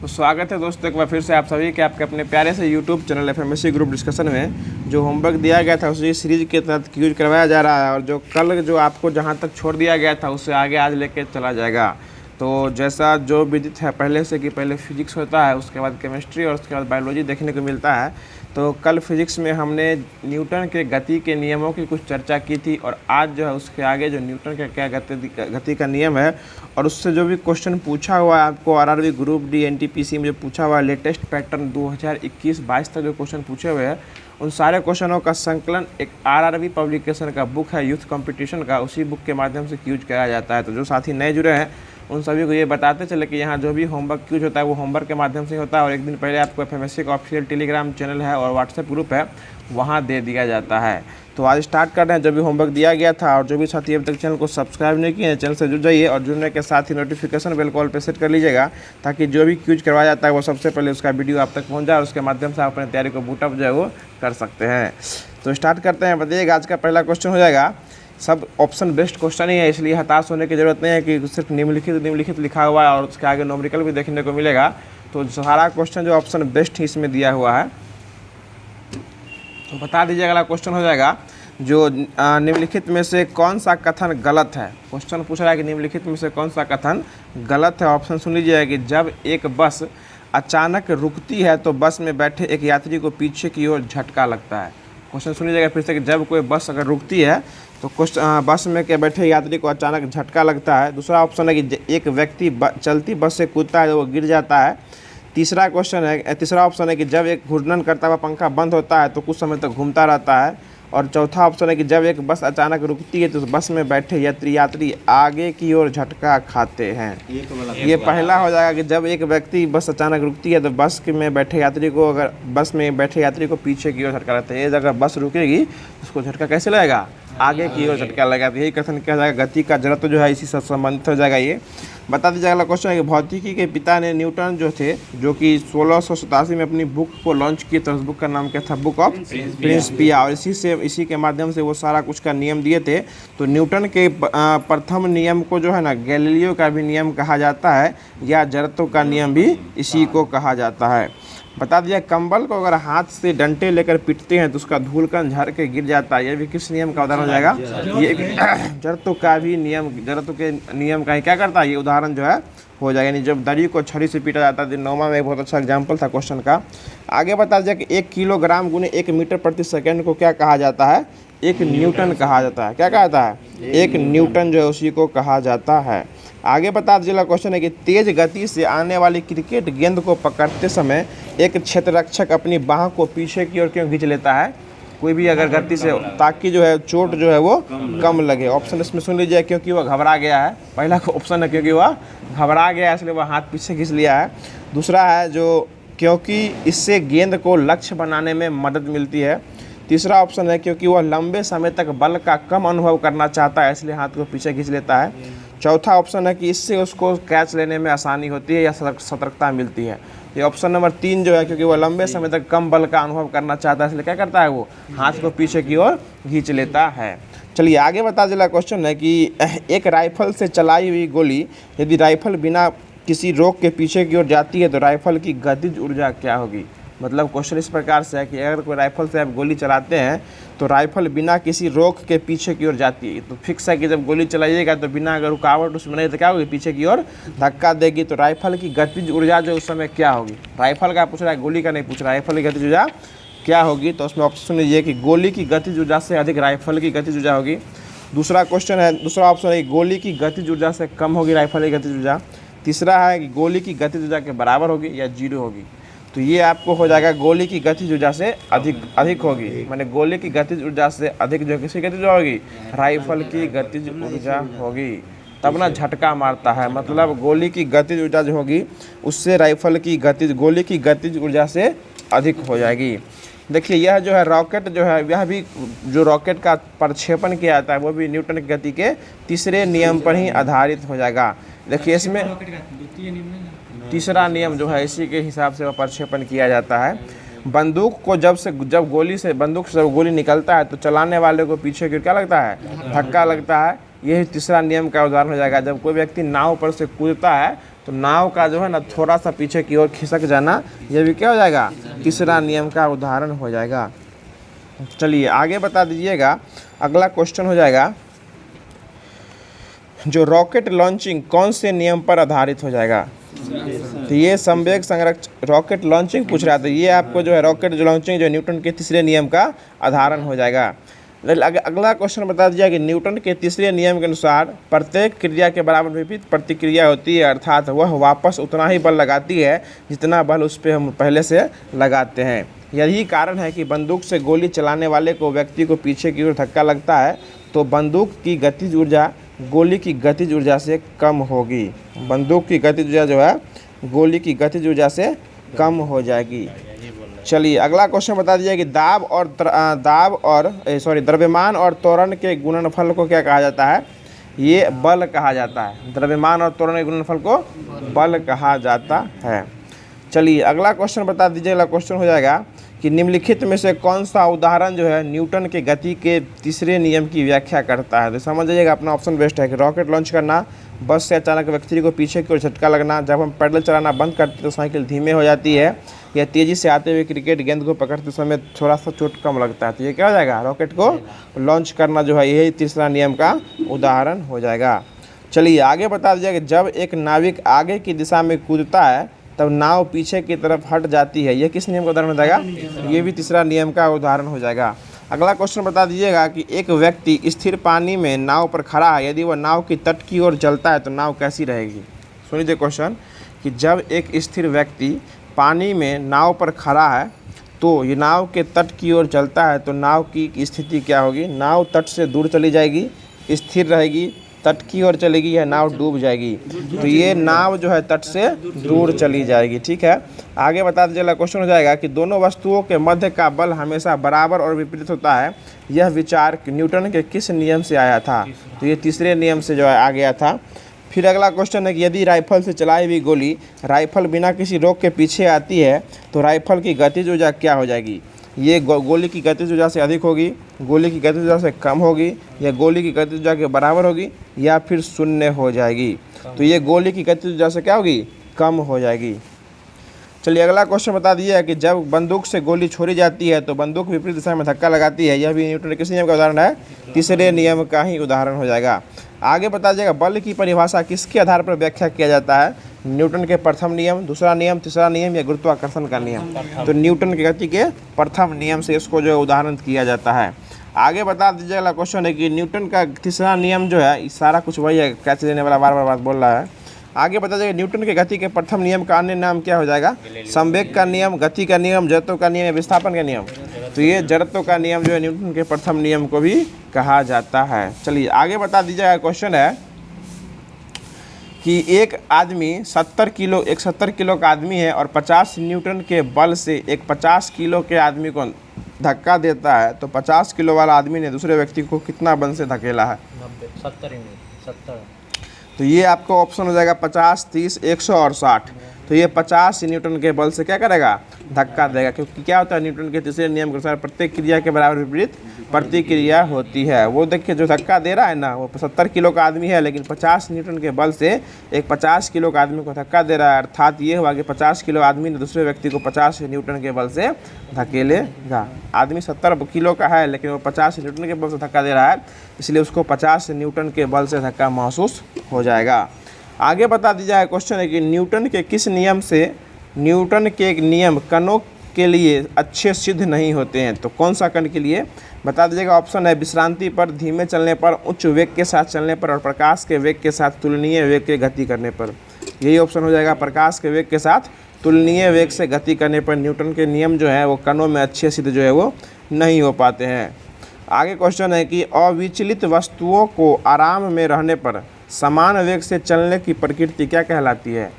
तो स्वागत है दोस्तों एक बार फिर से आप सभी के आपके अपने प्यारे से यूट्यूब चैनल एफएमएससी ग्रुप डिस्कशन में जो होमवर्क दिया गया था उसी सीरीज के तहत क्यूज करवाया जा रहा है और जो कल जो आपको जहां तक छोड़ दिया गया था उससे आगे आज लेके चला जाएगा। तो जैसा जो विदित है पहले से कि पहले फिजिक्स होता है, उसके बाद केमिस्ट्री और उसके बाद बायोलॉजी देखने को मिलता है। तो कल फिजिक्स में हमने न्यूटन के गति के नियमों की कुछ चर्चा की थी और आज जो है उसके आगे जो न्यूटन का क्या गति का नियम है और उससे जो भी क्वेश्चन पूछा हुआ है आपको आरआरबी ग्रुप डी एनटीपीसी में जो पूछा हुआ है लेटेस्ट पैटर्न 2021-22 तक जो क्वेश्चन पूछे हुए हैं उन सारे क्वेश्चनों का संकलन एक आरआरबी पब्लिकेशन का बुक है यूथ कंपटीशन का, उसी बुक के माध्यम से क्यूज किया जाता है। तो जो साथी नए जुड़े हैं उन सभी को ये बताते चले कि यहाँ जो भी होमवर्क क्यूज होता है वो होमवर्क के माध्यम से होता है और एक दिन पहले आपको एफएमएससी का ऑफिशियल टेलीग्राम चैनल है और व्हाट्सएप ग्रुप है वहाँ दे दिया जाता है। तो आज स्टार्ट कर रहे हैं। जो भी होमवर्क दिया गया था और जो भी साथी अभी तक चैनल को सब्सक्राइब नहीं किए हैं चैनल से जुड़ जाइए और जुड़ने के साथ ही नोटिफिकेशन बेल कॉल पे सेट कर लीजिएगा ताकि जो भी क्यूज करवाया जाता है वो सबसे पहले उसका वीडियो आप तक पहुँच जाए और उसके माध्यम से आप अपनी तैयारी को बूटअप जो है वो कर सकते हैं। तो स्टार्ट करते हैं। बताइएगा आज का पहला क्वेश्चन हो जाएगा, सब ऑप्शन बेस्ड क्वेश्चन ही है इसलिए हताश होने की ज़रूरत नहीं है कि सिर्फ निम्नलिखित लिखा हुआ है और उसके आगे न्यूमेरिकल भी देखने को मिलेगा। तो सारा क्वेश्चन जो ऑप्शन बेस्ट ही इसमें दिया हुआ है। तो बता दीजिए अगला क्वेश्चन हो जाएगा, जो निम्नलिखित में से कौन सा कथन गलत है। क्वेश्चन पूछ रहा है कि निम्नलिखित में से कौन सा कथन गलत है। ऑप्शन सुन लीजिए कि जब एक बस अचानक रुकती है तो बस में बैठे एक यात्री को पीछे की ओर झटका लगता है। क्वेश्चन सुन लीजिएगा फिर से कि जब कोई बस अगर रुकती है तो बस में के बैठे यात्री को अचानक झटका लगता है। दूसरा ऑप्शन है कि एक व्यक्ति चलती बस से कूदता है तो वो गिर जाता है। तीसरा ऑप्शन है कि जब एक घूर्णन करता हुआ पंखा बंद होता है तो कुछ समय तक घूमता रहता है। और चौथा ऑप्शन है कि जब एक बस अचानक रुकती है तो बस में बैठे यात्री आगे की ओर झटका खाते हैं। ये पहला हो जाएगा कि जब एक व्यक्ति बस अचानक रुकती है तो बस में बैठे यात्री को पीछे की ओर झटका लगता है। ये अगर बस रुकेगी उसको झटका कैसे लगेगा, आगे की ओर झटका लगेगा। तो यही कथन क्या जाएगा, गति का जड़त्व जो है इसी से संबंधित हो जाएगा। ये बता दीजिए अगला क्वेश्चन है कि भौतिकी के पिता ने न्यूटन जो थे जो कि 1687 में अपनी बुक को लॉन्च किए तो उस बुक का नाम क्या था, बुक ऑफ प्रिंसिपिया। और इसी के माध्यम से वो सारा कुछ का नियम दिए थे। तो न्यूटन के प्रथम नियम को जो है ना गैलीलियो का भी नियम कहा जाता है या जड़त्व का नियम भी इसी को कहा जाता है। बता दिया कंबल को अगर हाथ से डंटे लेकर पीटते हैं तो उसका धूलकण झड़ के गिर जाता है। ये भी किस नियम का उदाहरण हो जाएगा, ये जड़त्व के नियम का ही क्या करता है ये उदाहरण जो है हो जाएगा। यानी जब दरी को छड़ी से पीटा जाता है। 9वां में एक बहुत अच्छा एग्जाम्पल था क्वेश्चन का। आगे बता दिया कि 1 किलोग्राम गुने 1 मीटर प्रति सेकेंड को क्या कहा जाता है, 1 न्यूटन कहा जाता है। क्या कहा जाता है, 1 न्यूटन जो है उसी को कहा जाता है। आगे बता दीजिए क्वेश्चन है कि तेज गति से आने वाली क्रिकेट गेंद को पकड़ते समय एक क्षेत्ररक्षक अपनी बाह को पीछे की ओर क्यों खींच लेता है, कोई भी अगर गति से, ताकि जो है चोट जो है वो कम लगे। ऑप्शन इसमें सुन लीजिए, क्योंकि वह घबरा गया है। पहला ऑप्शन है क्योंकि वह घबरा गया है इसलिए वह हाथ पीछे खींच लिया है। दूसरा है जो क्योंकि इससे गेंद को लक्ष्य बनाने में मदद मिलती है। तीसरा ऑप्शन है क्योंकि वह लंबे समय तक बल का कम अनुभव करना चाहता है इसलिए हाथ को पीछे खींच लेता है। चौथा ऑप्शन है कि इससे उसको कैच लेने में आसानी होती है या सतर्कता मिलती है। ये ऑप्शन नंबर 3 जो है क्योंकि वह लंबे समय तक कम बल का अनुभव करना चाहता है इसलिए क्या करता है वो हाथ को पीछे की ओर खींच लेता है। चलिए आगे बता दिया क्वेश्चन है कि एक राइफल से चलाई हुई गोली यदि राइफल बिना किसी रोक के पीछे की ओर जाती है तो राइफल की गतिज ऊर्जा क्या होगी। मतलब क्वेश्चन इस प्रकार से है कि अगर कोई राइफल से आप गोली चलाते हैं तो राइफल बिना किसी रोक के पीछे की ओर जाती है। तो फिक्स है कि जब गोली चलाइएगा तो बिना अगर रुकावट उसमें नहीं तो क्या होगी, पीछे की ओर धक्का देगी। तो राइफल की गतिज ऊर्जा जो उस समय क्या होगी, राइफल का पूछ रहा है, गोली का नहीं पूछ रहा है, राइफल की गतिज ऊर्जा क्या होगी। तो उसमें ऑप्शन लीजिए कि गोली की गतिज ऊर्जा से अधिक राइफल की गतिज ऊर्जा होगी। दूसरा ऑप्शन है गोली की गतिज ऊर्जा से कम होगी राइफल की गतिज ऊर्जा। तीसरा है कि गोली की गतिज ऊर्जा के बराबर होगी या 0 होगी। तो ये आपको हो जाएगा गोली की गतिज ऊर्जा से अधिक होगी, माने गोली की गतिज ऊर्जा से अधिक जो किसी गतिज ऊर्जा होगी, राइफल की गतिज ऊर्जा होगी। तब ना झटका मारता है, मतलब गोली की गतिज ऊर्जा जो होगी उससे राइफल की गोली की गतिज ऊर्जा से अधिक हो जाएगी। देखिए यह जो है रॉकेट जो है यह भी जो रॉकेट का प्रक्षेपण किया जाता है वो भी न्यूटन की गति के तीसरे नियम पर ही आधारित हो जाएगा। देखिए इसमें तीसरा नियम जो है इसी के हिसाब से वह प्रक्षेपण किया जाता है। बंदूक को बंदूक से जब गोली निकलता है तो चलाने वाले को पीछे की क्या लगता है, धक्का लगता है। यही तीसरा नियम का उदाहरण हो जाएगा। जब कोई व्यक्ति नाव पर से कूदता है तो तो नाव का जो है ना थोड़ा सा पीछे की ओर खिसक जाना, ये भी क्या हो जाएगा, तीसरा नियम का उदाहरण हो जाएगा। चलिए आगे बता दीजिएगा, अगला क्वेश्चन हो जाएगा जो रॉकेट लॉन्चिंग कौन से नियम पर आधारित हो जाएगा। तो ये संवेग संरक्षण रॉकेट लॉन्चिंग पूछ रहा था, ये आपको जो है रॉकेट लॉन्चिंग जो न्यूटन के तीसरे नियम का आधारण हो जाएगा। अगला क्वेश्चन बता दिया कि न्यूटन के तीसरे नियम के अनुसार प्रत्येक क्रिया के बराबर विपरीत प्रतिक्रिया होती है, अर्थात वह वापस उतना ही बल लगाती है जितना बल उस पर हम पहले से लगाते हैं। यही कारण है कि बंदूक से गोली चलाने वाले को व्यक्ति को पीछे की ओर धक्का लगता है तो बंदूक की गतिज ऊर्जा गोली की गतिज ऊर्जा से कम होगी। बंदूक की गतिज ऊर्जा जो है गोली की गतिज ऊर्जा से कम हो जाएगी। चलिए अगला क्वेश्चन बता दीजिए कि द्रव्यमान और त्वरण के गुणनफल को क्या कहा जाता है। ये बल कहा जाता है। द्रव्यमान और त्वरण के गुणनफल को बल कहा जाता है। चलिए अगला क्वेश्चन बता दीजिए। अगला क्वेश्चन हो जाएगा कि निम्नलिखित में से कौन सा उदाहरण जो है न्यूटन के गति के तीसरे नियम की व्याख्या करता है। तो समझ जाइएगा, अपना ऑप्शन बेस्ट है कि रॉकेट लॉन्च करना, बस से अचानक व्यक्ति को पीछे की ओर झटका लगना, जब हम पैडल चलाना बंद करते तो साइकिल धीमे हो जाती है, या तेज़ी से आते हुए क्रिकेट गेंद को पकड़ते समय थोड़ा सा चोट कम लगता है। तो ये क्या हो जाएगा, रॉकेट को लॉन्च करना जो है यही तीसरा नियम का उदाहरण हो जाएगा। चलिए आगे बता दीजिए कि जब एक नाविक आगे की दिशा में कूदता है तब नाव पीछे की तरफ हट जाती है, यह किस नियम का उदाहरण हो जाएगा। ये भी तीसरा नियम का उदाहरण हो जाएगा। अगला क्वेश्चन बता दीजिएगा कि एक व्यक्ति स्थिर पानी में नाव पर खड़ा है, यदि वह नाव की तट की ओर चलता है तो नाव कैसी रहेगी। सुनिए क्वेश्चन कि जब एक स्थिर व्यक्ति पानी में नाव पर खड़ा है तो ये नाव के तट की ओर चलता है तो नाव की स्थिति क्या होगी। नाव तट से दूर चली जाएगी, स्थिर रहेगी, तट की ओर चलेगी, या नाव डूब जाएगी। तो ये नाव जो है तट से दूर चली जाएगी। ठीक है, आगे बता दीजिए। क्वेश्चन हो जाएगा कि दोनों वस्तुओं के मध्य का बल हमेशा बराबर और विपरीत होता है, यह विचार न्यूटन के किस नियम से आया था। तो ये तीसरे नियम से जो है आ गया था। फिर अगला क्वेश्चन है कि यदि राइफल से चलाई हुई गोली राइफल बिना किसी रोक के पीछे आती है तो राइफल की गतिज ऊर्जा क्या हो जाएगी। ये गोली की गतिज ऊर्जा से अधिक होगी, गोली की गतिज ऊर्जा से कम होगी, या गोली की गतिज ऊर्जा के बराबर होगी, या फिर शून्य हो जाएगी। तो ये गोली की गतिज ऊर्जा से क्या होगी, कम हो जाएगी। चलिए अगला क्वेश्चन बता दिया कि जब बंदूक से गोली छोड़ी जाती है तो बंदूक विपरीत दिशा में धक्का लगाती है, यह भी न्यूटन के किस नियम का उदाहरण है, तीसरे नियम का ही उदाहरण हो जाएगा। आगे बता दीजिएगा बल की परिभाषा किसके आधार पर व्याख्या किया जाता है, न्यूटन के प्रथम नियम, दूसरा नियम, तीसरा नियम, या गुरुत्वाकर्षण का नियम। तो न्यूटन के गति के प्रथम नियम से इसको जो है उदाहरण किया जाता है। आगे बता दीजिए। अगला क्वेश्चन है कि न्यूटन का तीसरा नियम जो है सारा कुछ वही है, कैच देने वाला बार बार बात बोल रहा है। आगे बता दीजिए न्यूटन के गति के प्रथम नियम का अन्य नाम क्या हो जाएगा, संवेग का नियम, गति का नियम, जड़त्व का नियम, या विस्थापन का नियम। तो ये जड़त्व का नियम जो है न्यूटन के प्रथम नियम को भी कहा जाता है। चलिए आगे बता दीजिएगा। क्वेश्चन है कि एक 70 किलो का आदमी है और 50 न्यूटन के बल से एक 50 किलो के आदमी को धक्का देता है, तो 50 किलो वाला आदमी ने दूसरे व्यक्ति को कितना बल से धकेला है। 70। तो ये आपका ऑप्शन हो जाएगा 50, 30, 100 और 60। तो ये 50 न्यूटन के बल से क्या करेगा, धक्का देगा, क्योंकि क्या होता है न्यूटन के तीसरे नियम के अनुसार प्रत्येक क्रिया के बराबर विपरीत प्रतिक्रिया होती है। वो देखिए जो धक्का दे रहा है ना, वो 70 किलो का आदमी है, लेकिन 50 न्यूटन के बल से एक 50 किलो का आदमी को धक्का दे रहा है, अर्थात ये हुआ कि 50 किलो आदमी ने दूसरे व्यक्ति को 50 न्यूटन के बल से धकेलेगा। आदमी 70 किलो का है लेकिन वो 50 न्यूटन के बल से धक्का दे रहा है, इसलिए उसको 50 न्यूटन के बल से धक्का महसूस हो जाएगा। आगे बता दीजिए। क्वेश्चन है कि न्यूटन के किस नियम से न्यूटन के नियम कणों के लिए अच्छे सिद्ध नहीं होते हैं। तो कौन सा कण के लिए बता दीजिएगा। ऑप्शन है विश्रांति पर, धीमे चलने पर, उच्च वेग के साथ चलने पर, और प्रकाश के वेग के साथ तुलनीय वेग के गति करने पर। यही ऑप्शन हो जाएगा, प्रकाश के वेग के साथ तुलनीय वेग से गति करने पर न्यूटन के नियम जो है वो कणों में अच्छे सिद्ध जो है वो नहीं हो पाते हैं। आगे क्वेश्चन है कि अविचलित वस्तुओं को आराम में रहने पर समान वेग से चलने की प्रकृति क्या कहलाती है।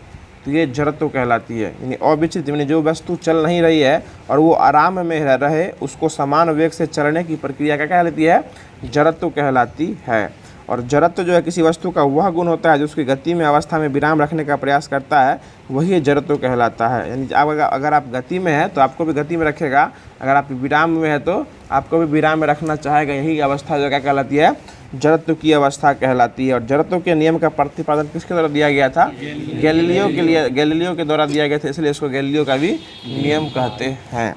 तो ये जड़त्व कहलाती है। यानी अविचलित यानी जो वस्तु चल नहीं रही है और वो आराम में रहे, उसको समान वेग से चलने की प्रक्रिया क्या कहलाती है, जड़त्व कहलाती है। और जड़त्व जो है किसी वस्तु का वह गुण होता है जो उसकी गति में अवस्था में विराम रखने का प्रयास करता है, वही जड़त्व कहलाता है। यानी अगर आप गति में हैं तो आपको भी गति में रखेगा, अगर आप विराम में है तो आपको भी विराम में रखना चाहेगा। यही अवस्था जो क्या कहलाती है, जड़त्व की अवस्था कहलाती है। और जड़त्व के नियम का प्रतिपादन किसके द्वारा दिया गया था? गैलीलियो के द्वारा दिया गया था, इसलिए इसको गैलीलियो का भी नियम कहते हैं।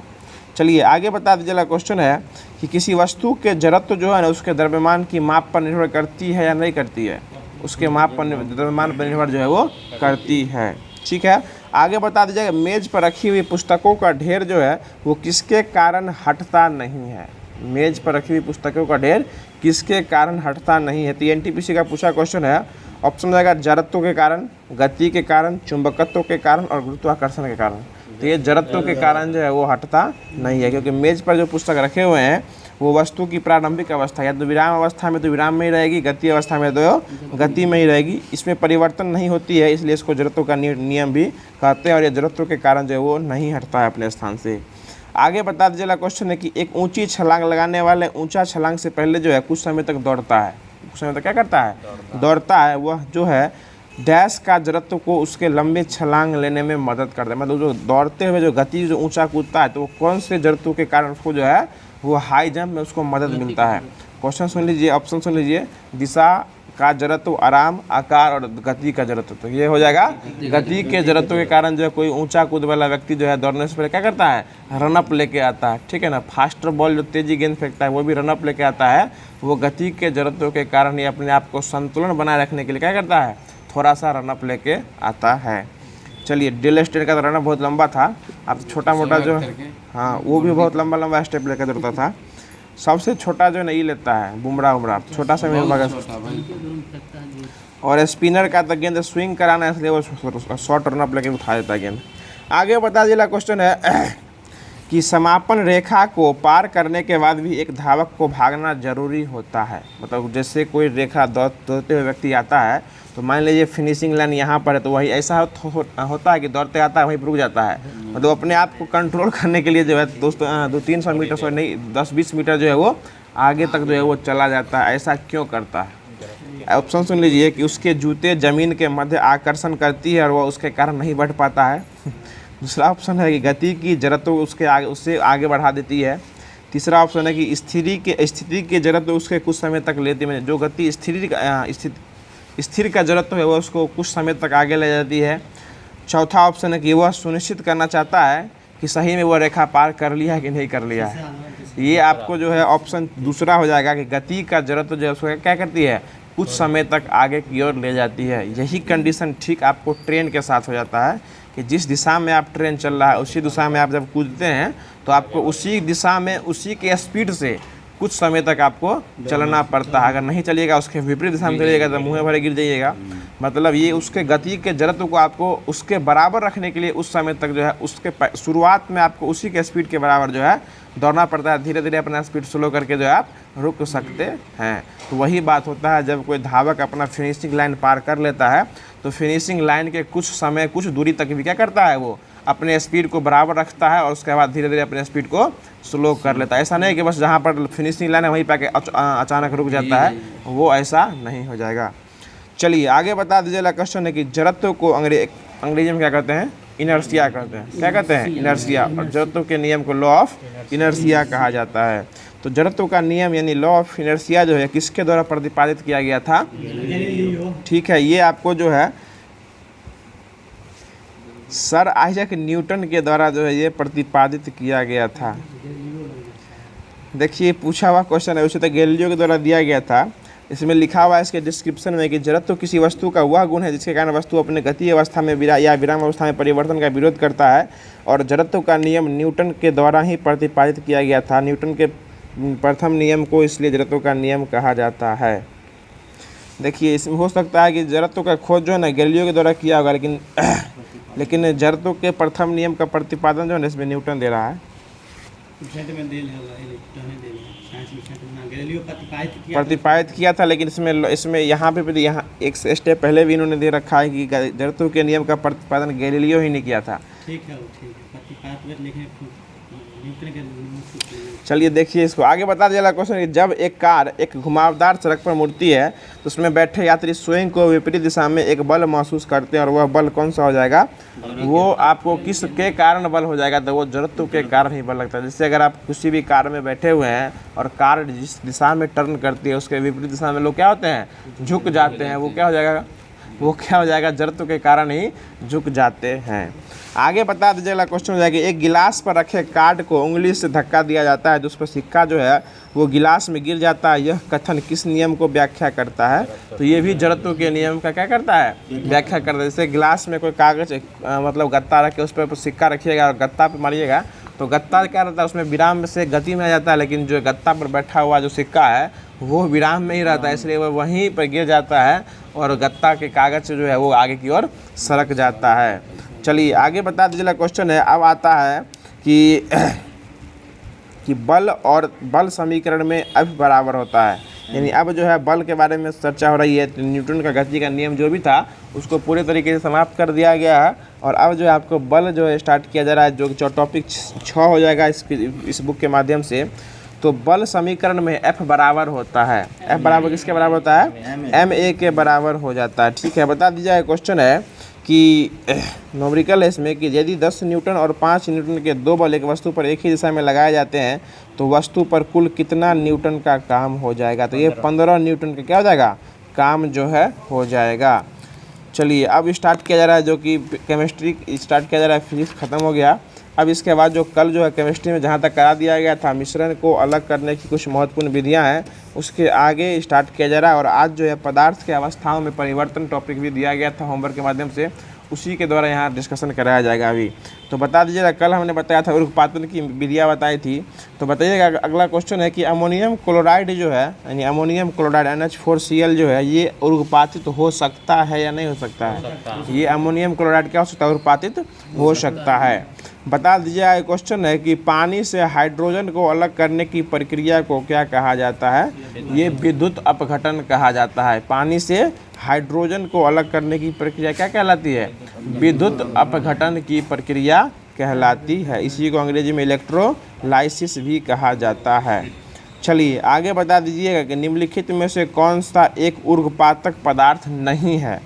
चलिए आगे बता दीजिएगा। क्वेश्चन है कि किसी वस्तु के जड़त्व जो है ना उसके द्रव्यमान की माप पर निर्भर करती है या नहीं करती है? उसके माप पर द्रव्यमान पर निर्भर जो है वो करती है। ठीक है, आगे बता दीजिएगा। मेज पर रखी हुई पुस्तकों का ढेर जो है वो किसके कारण हटता नहीं है? मेज पर रखी हुई पुस्तकों का ढेर किसके कारण हटता नहीं है? तो एनटीपीसी का पूछा क्वेश्चन है। ऑप्शन हो जाएगा जड़त्व के कारण, गति के कारण, चुंबकत्व के कारण और गुरुत्वाकर्षण के कारण। तो ये जड़त्व के कारण जो है वो हटता नहीं है, क्योंकि मेज पर जो पुस्तक रखे हुए हैं वो वस्तु की प्रारंभिक अवस्था या तो विराम अवस्था में तो विराम में ही रहेगी, गति अवस्था में तो गति में ही रहेगी, इसमें परिवर्तन नहीं होती है, इसलिए इसको जड़त्व का नियम भी कहते हैं। और ये जड़त्व के कारण जो है वो नहीं हटता है अपने स्थान से। आगे बता दीजिएगा। क्वेश्चन है कि एक ऊंची छलांग लगाने वाले ऊंचा छलांग से पहले जो है कुछ समय तक दौड़ता है। कुछ समय तक क्या करता है? दौड़ता है। वह जो है डैश का जड़त्व को उसके लंबे छलांग लेने में मदद करता है। मतलब जो दौड़ते हुए जो गति जो ऊंचा कूदता है तो वो कौन से जड़त्व के कारण उसको जो है वो हाई जंप में उसको मदद मिलता है? क्वेश्चन सुन लीजिए, ऑप्शन सुन लीजिए। दिशा का जड़त्व, आराम, आकार और गति का जड़त्व। तो ये हो जाएगा गति के जड़त्व के कारण जो है कोई ऊंचा कूद वाला व्यक्ति जो है दौड़ने से पहले क्या करता है? रनअप लेके आता है। ठीक है ना, फास्टर बॉल जो तेजी गेंद फेंकता है वो भी रनअप लेके आता है। वो गति के जड़त्व के कारण ये अपने आप को संतुलन बनाए रखने के लिए क्या करता है? थोड़ा सा रनअप लेके आता है। चलिए, डेल स्टेन का रनअप बहुत लंबा था, अब छोटा मोटा जो हाँ वो भी बहुत लंबा लंबा स्टेप लेकर दौड़ता था। सबसे छोटा जो नहीं लेता है बुमराह, छोटा सा और स्पिनर का तो गेंद स्विंग कराना है इसलिए वो शॉर्ट रनअप लेके उठा देता है गेंद। आगे बता दीजिए। क्वेश्चन है कि समापन रेखा को पार करने के बाद भी एक धावक को भागना जरूरी होता है। मतलब जैसे कोई रेखा दौड़ते हुए व्यक्ति आता है तो मान लीजिए फिनिशिंग लाइन यहाँ पर है तो वही ऐसा होता है कि दौड़ते आता है वहीं रुक जाता है। मतलब अपने आप को कंट्रोल करने के लिए जो है दोस्तों 200-300 मीटर सॉरी नहीं 10-20 मीटर जो है वो आगे तक जो है वो चला जाता है। ऐसा क्यों करता है? ऑप्शन सुन लीजिए कि उसके जूते ज़मीन के मध्य आकर्षण करती है और वह उसके कारण नहीं बढ़ पाता है। दूसरा ऑप्शन है कि गति की जड़त्व उससे आगे बढ़ा देती है। तीसरा ऑप्शन है कि स्थिति के जड़त्व उसके कुछ समय तक लेती है। जो गति स्थिर का जड़त्व है वह उसको कुछ समय तक आगे ले जाती है। चौथा ऑप्शन है कि वह सुनिश्चित करना चाहता है कि सही में वह रेखा पार कर लिया है कि नहीं कर लिया है। ये आपको जो है ऑप्शन दूसरा हो जाएगा कि गति का जड़त्व जो है उसको क्या करती है? कुछ समय तक आगे की ओर ले जाती है। यही कंडीशन ठीक आपको ट्रेन के साथ हो जाता है कि जिस दिशा में आप ट्रेन चल रहा है उसी दिशा में आप जब कूदते हैं तो आपको उसी दिशा में उसी के स्पीड से कुछ समय तक आपको चलना पड़ता है। अगर नहीं चलिएगा उसके विपरीत दिशा में चलिएगा तो मुँह भरे गिर जाइएगा। मतलब ये उसके गति के जड़त्व को आपको उसके बराबर रखने के लिए उस समय तक जो है उसके शुरुआत में आपको उसी के स्पीड के बराबर जो है दौड़ना पड़ता है। धीरे धीरे अपना स्पीड स्लो करके जो है आप रुक सकते हैं। तो वही बात होता है जब कोई धावक अपना फिनिशिंग लाइन पार कर लेता है तो फिनिशिंग लाइन के कुछ समय कुछ दूरी तक भी क्या करता है? वो अपने स्पीड को बराबर रखता है और उसके बाद धीरे धीरे अपने स्पीड को स्लो कर लेता है। ऐसा नहीं कि बस जहाँ पर फिनिशिंग लाइन है वहीं पर अचानक रुक जाता है, वो ऐसा नहीं हो जाएगा। चलिए आगे बता दीजिएगा। क्वेश्चन है कि जड़त्व को अंग्रेजी में क्या कहते हैं? इनर्शिया कहते हैं। क्या कहते हैं? इनर्शिया। और जड़त्व के नियम को लॉ ऑफ इनर्शिया कहा जाता है। तो जड़त्व का नियम यानी लॉ ऑफ इनर्शिया जो है किसके द्वारा प्रतिपादित किया गया था? ठीक है, ये आपको जो है सर आइजैक न्यूटन के द्वारा जो है ये प्रतिपादित किया गया था। देखिए पूछा हुआ क्वेश्चन है, उसे तो गैलीलियो के द्वारा दिया गया था। इसमें लिखा हुआ है इसके डिस्क्रिप्शन में कि जड़त्व किसी वस्तु का वह गुण है जिसके कारण वस्तु अपने गति अवस्था में या विराम अवस्था में परिवर्तन का विरोध करता है। और जड़त्व का नियम न्यूटन के द्वारा ही प्रतिपादित किया गया था। न्यूटन के प्रथम नियम को इसलिए जड़त्व का नियम कहा जाता है। देखिए इसमें हो सकता है कि जड़त्व का खोज जो है ना गैलीलियो के द्वारा किया होगा, लेकिन जड़त्व के प्रथम नियम का प्रतिपादन जो है इसमें न्यूटन दे रहा है। प्रतिपादित किया था, लेकिन इसमें यहाँ पे भी यहाँ एक स्टेप पहले भी इन्होंने दे रखा है कि जड़त्व के नियम का प्रतिपादन गैलीलियो ही ने किया था। ठीक है, प्रतिपादित लिखें चलिए देखिए इसको आगे बता दिया क्वेश्चन कि जब एक कार एक घुमावदार सड़क पर मुड़ती है तो उसमें बैठे यात्री स्वयं को विपरीत दिशा में एक बल महसूस करते हैं और वह बल कौन सा हो जाएगा? वो आपको किस के कारण बल हो जाएगा? तो वो जड़त्व के कारण ही बल लगता है। जैसे अगर आप किसी भी कार में बैठे हुए हैं और कार जिस दिशा में टर्न करती है उसके विपरीत दिशा में लोग क्या होते हैं? झुक जाते हैं। वो क्या हो जाएगा? वो क्या हो जाएगा? जड़त्व के कारण ही झुक जाते हैं। आगे बता दीजिए अगला क्वेश्चन हो जाएगा एक गिलास पर रखे कार्ड को उंगली से धक्का दिया जाता है, जिस पर सिक्का जो है वो गिलास में गिर जाता है। यह कथन किस नियम को व्याख्या करता है? तो ये भी जड़त्व के नियम का क्या करता है? व्याख्या करता है। जैसे गिलास में कोई कागज मतलब गत्ता रख के उस पर सिक्का रखिएगा और गत्ता पर मारिएगा तो गत्ता क्या रहता है? उसमें विराम से गति में आ जाता है, लेकिन जो गत्ता पर बैठा हुआ जो सिक्का है वो विराम में ही रहता है, इसलिए वह वहीं पर गिर जाता है और गत्ता के कागज जो है वो आगे की ओर सरक जाता है। चलिए आगे बता दीजिए क्वेश्चन है। अब आता है कि बल और बल समीकरण में F बराबर होता है। यानी अब जो है बल के बारे में चर्चा हो रही है। तो न्यूटन का गति का नियम जो भी था उसको पूरे तरीके से समाप्त कर दिया गया है और अब जो है आपको बल जो है स्टार्ट किया जा रहा है, जो टॉपिक 6 हो जाएगा इस बुक के माध्यम से। तो बल समीकरण में F बराबर होता है। F बराबर किसके बराबर होता है? ma के बराबर हो जाता है। ठीक है, बता दीजिए क्वेश्चन है कि न्यूमेरिकल है इसमें कि यदि 10 न्यूटन और 5 न्यूटन के दो बल एक वस्तु पर एक ही दिशा में लगाए जाते हैं तो वस्तु पर कुल कितना न्यूटन का काम हो जाएगा? तो ये 15 न्यूटन का क्या हो जाएगा? काम जो है हो जाएगा। चलिए अब स्टार्ट किया जा रहा है जो कि केमिस्ट्री स्टार्ट किया जा रहा है, फिजिक्स ख़त्म हो गया। अब इसके बाद जो कल जो है केमिस्ट्री में जहाँ तक करा दिया गया था मिश्रण को अलग करने की कुछ महत्वपूर्ण विधियाँ हैं, उसके आगे स्टार्ट किया जा रहा है। और आज जो है पदार्थ के अवस्थाओं में परिवर्तन टॉपिक भी दिया गया था होमवर्क के माध्यम से, उसी के द्वारा यहाँ डिस्कशन कराया जाएगा अभी। तो बता दीजिएगा, कल हमने बताया था उर्ध्वपातन की विधियाँ बताई थी। तो बताइएगा अगला क्वेश्चन है कि अमोनियम क्लोराइड जो है यानी अमोनियम क्लोराइड NH4Cl जो है ये उर्ध्वपातित हो सकता है या नहीं हो सकता है? ये अमोनियम क्लोराइड क्या हो सकता है? उर्ध्वपातित हो सकता है। बता दीजिए क्वेश्चन है कि पानी से हाइड्रोजन को अलग करने की प्रक्रिया को क्या कहा जाता है? ये विद्युत अपघटन कहा जाता है। पानी से हाइड्रोजन को अलग करने की प्रक्रिया क्या कहलाती है? विद्युत अपघटन की प्रक्रिया कहलाती है। इसी को अंग्रेजी में इलेक्ट्रोलाइसिस भी कहा जाता है। चलिए आगे बता दीजिएगा कि निम्नलिखित में से कौन सा एक उर्ध्वपातक पदार्थ नहीं है?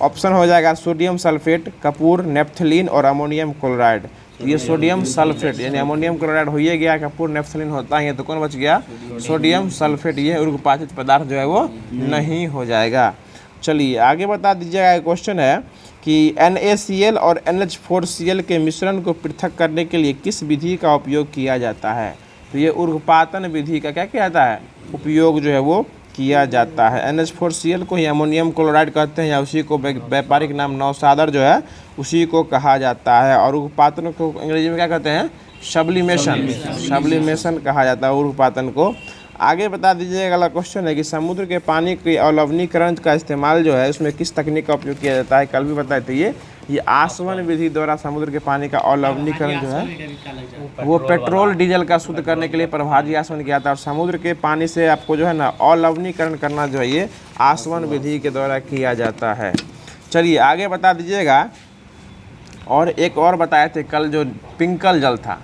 ऑप्शन हो जाएगा सोडियम सल्फेट, कपूर, नेप्थलीन और अमोनियम क्लोराइड। तो ये सोडियम सल्फेट यानी अमोनियम क्लोराइड हो ही गया, कपूर नेप्थलीन होता है, तो कौन बच गया? Sodium sulphate. ये उर्ध्वपातित पदार्थ जो है वो नहीं हो जाएगा। चलिए आगे बता दीजिएगा क्वेश्चन है कि NaCl और NH4Cl के मिश्रण को पृथक करने के लिए किस विधि का उपयोग किया जाता है? तो ये उर्ध्वपातन विधि का क्या किया जाता है? उपयोग जो है वो किया जाता है। NH4Cl को ही अमोनियम क्लोराइड कहते हैं या उसी को व्यापारिक नाम नौसादर जो है उसी को कहा जाता है। और उर्ध्वपातन को अंग्रेजी में क्या कहते हैं? सब्लिमेशन कहा जाता है उर्ध्वपातन को। आगे बता दीजिए अगला क्वेश्चन है कि समुद्र के पानी के अवलवनीकरण का इस्तेमाल जो है उसमें किस तकनीक का उपयोग किया जाता है? कल भी बताए थे ये आसवन विधि द्वारा समुद्र के पानी का अवलवनीकरण जो है वो पेट्रोल डीजल का शुद्ध करने के लिए प्रभावी आसवन किया था। और समुद्र के पानी से आपको जो है ना अवलवनीकरण करना जो है ये आसवन विधि के द्वारा किया जाता है। चलिए आगे बता दीजिएगा, और एक और बताए थे कल जो पिंकल जल था,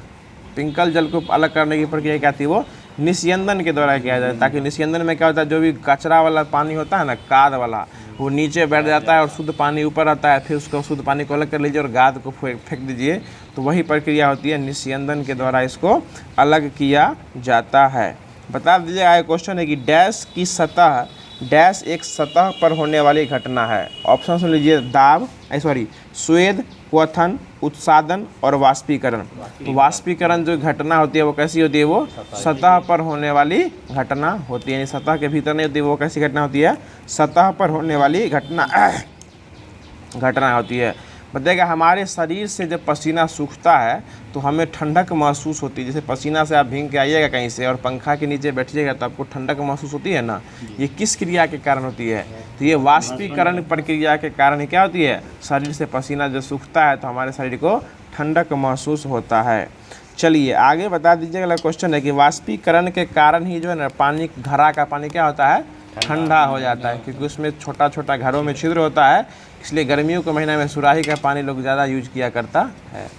पिंकल जल को अलग करने की प्रक्रिया क्या थी? वो निस्यंदन के द्वारा किया जाता है। ताकि निस्यंदन में क्या होता है, जो भी कचरा वाला पानी होता है ना, गाद वाला, वो नीचे बैठ जाता है और शुद्ध पानी ऊपर आता है। फिर उसको शुद्ध पानी को अलग कर लीजिए और गाद को फेंक दीजिए, तो वही प्रक्रिया होती है, निस्यंदन के द्वारा इसको अलग किया जाता है। बता दीजिए क्वेश्चन है कि डैश की सतह डैश एक सतह पर होने वाली घटना है। ऑप्शन सुन लीजिए, दाब स्वेद, क्वथन, उत्सादन और वाष्पीकरण। तो वाष्पीकरण जो घटना होती है वो कैसी होती है? वो सतह पर होने वाली घटना होती है, यानी सतह के भीतर नहीं होती। वो कैसी घटना होती है? सतह पर होने वाली घटना होती है। बताइएगा हमारे शरीर से जब पसीना सूखता है तो हमें ठंडक महसूस होती है। जैसे पसीना से आप भीग के आइएगा कहीं से और पंखा के नीचे बैठिएगा तो आपको ठंडक महसूस होती है ना, ये किस क्रिया के कारण होती है? तो ये वाष्पीकरण प्रक्रिया के कारण ही क्या होती है? शरीर से पसीना जब सूखता है तो हमारे शरीर को ठंडक महसूस होता है। चलिए आगे बता दीजिएगा, अगला क्वेश्चन है कि वाष्पीकरण के कारण ही जो है ना पानी, घड़ा का पानी क्या होता है? ठंडा हो जाता है, क्योंकि उसमें छोटा छोटा घरों में छिद्र होता है, इसलिए गर्मियों के महीने में सुराही का पानी लोग ज़्यादा यूज किया करता है।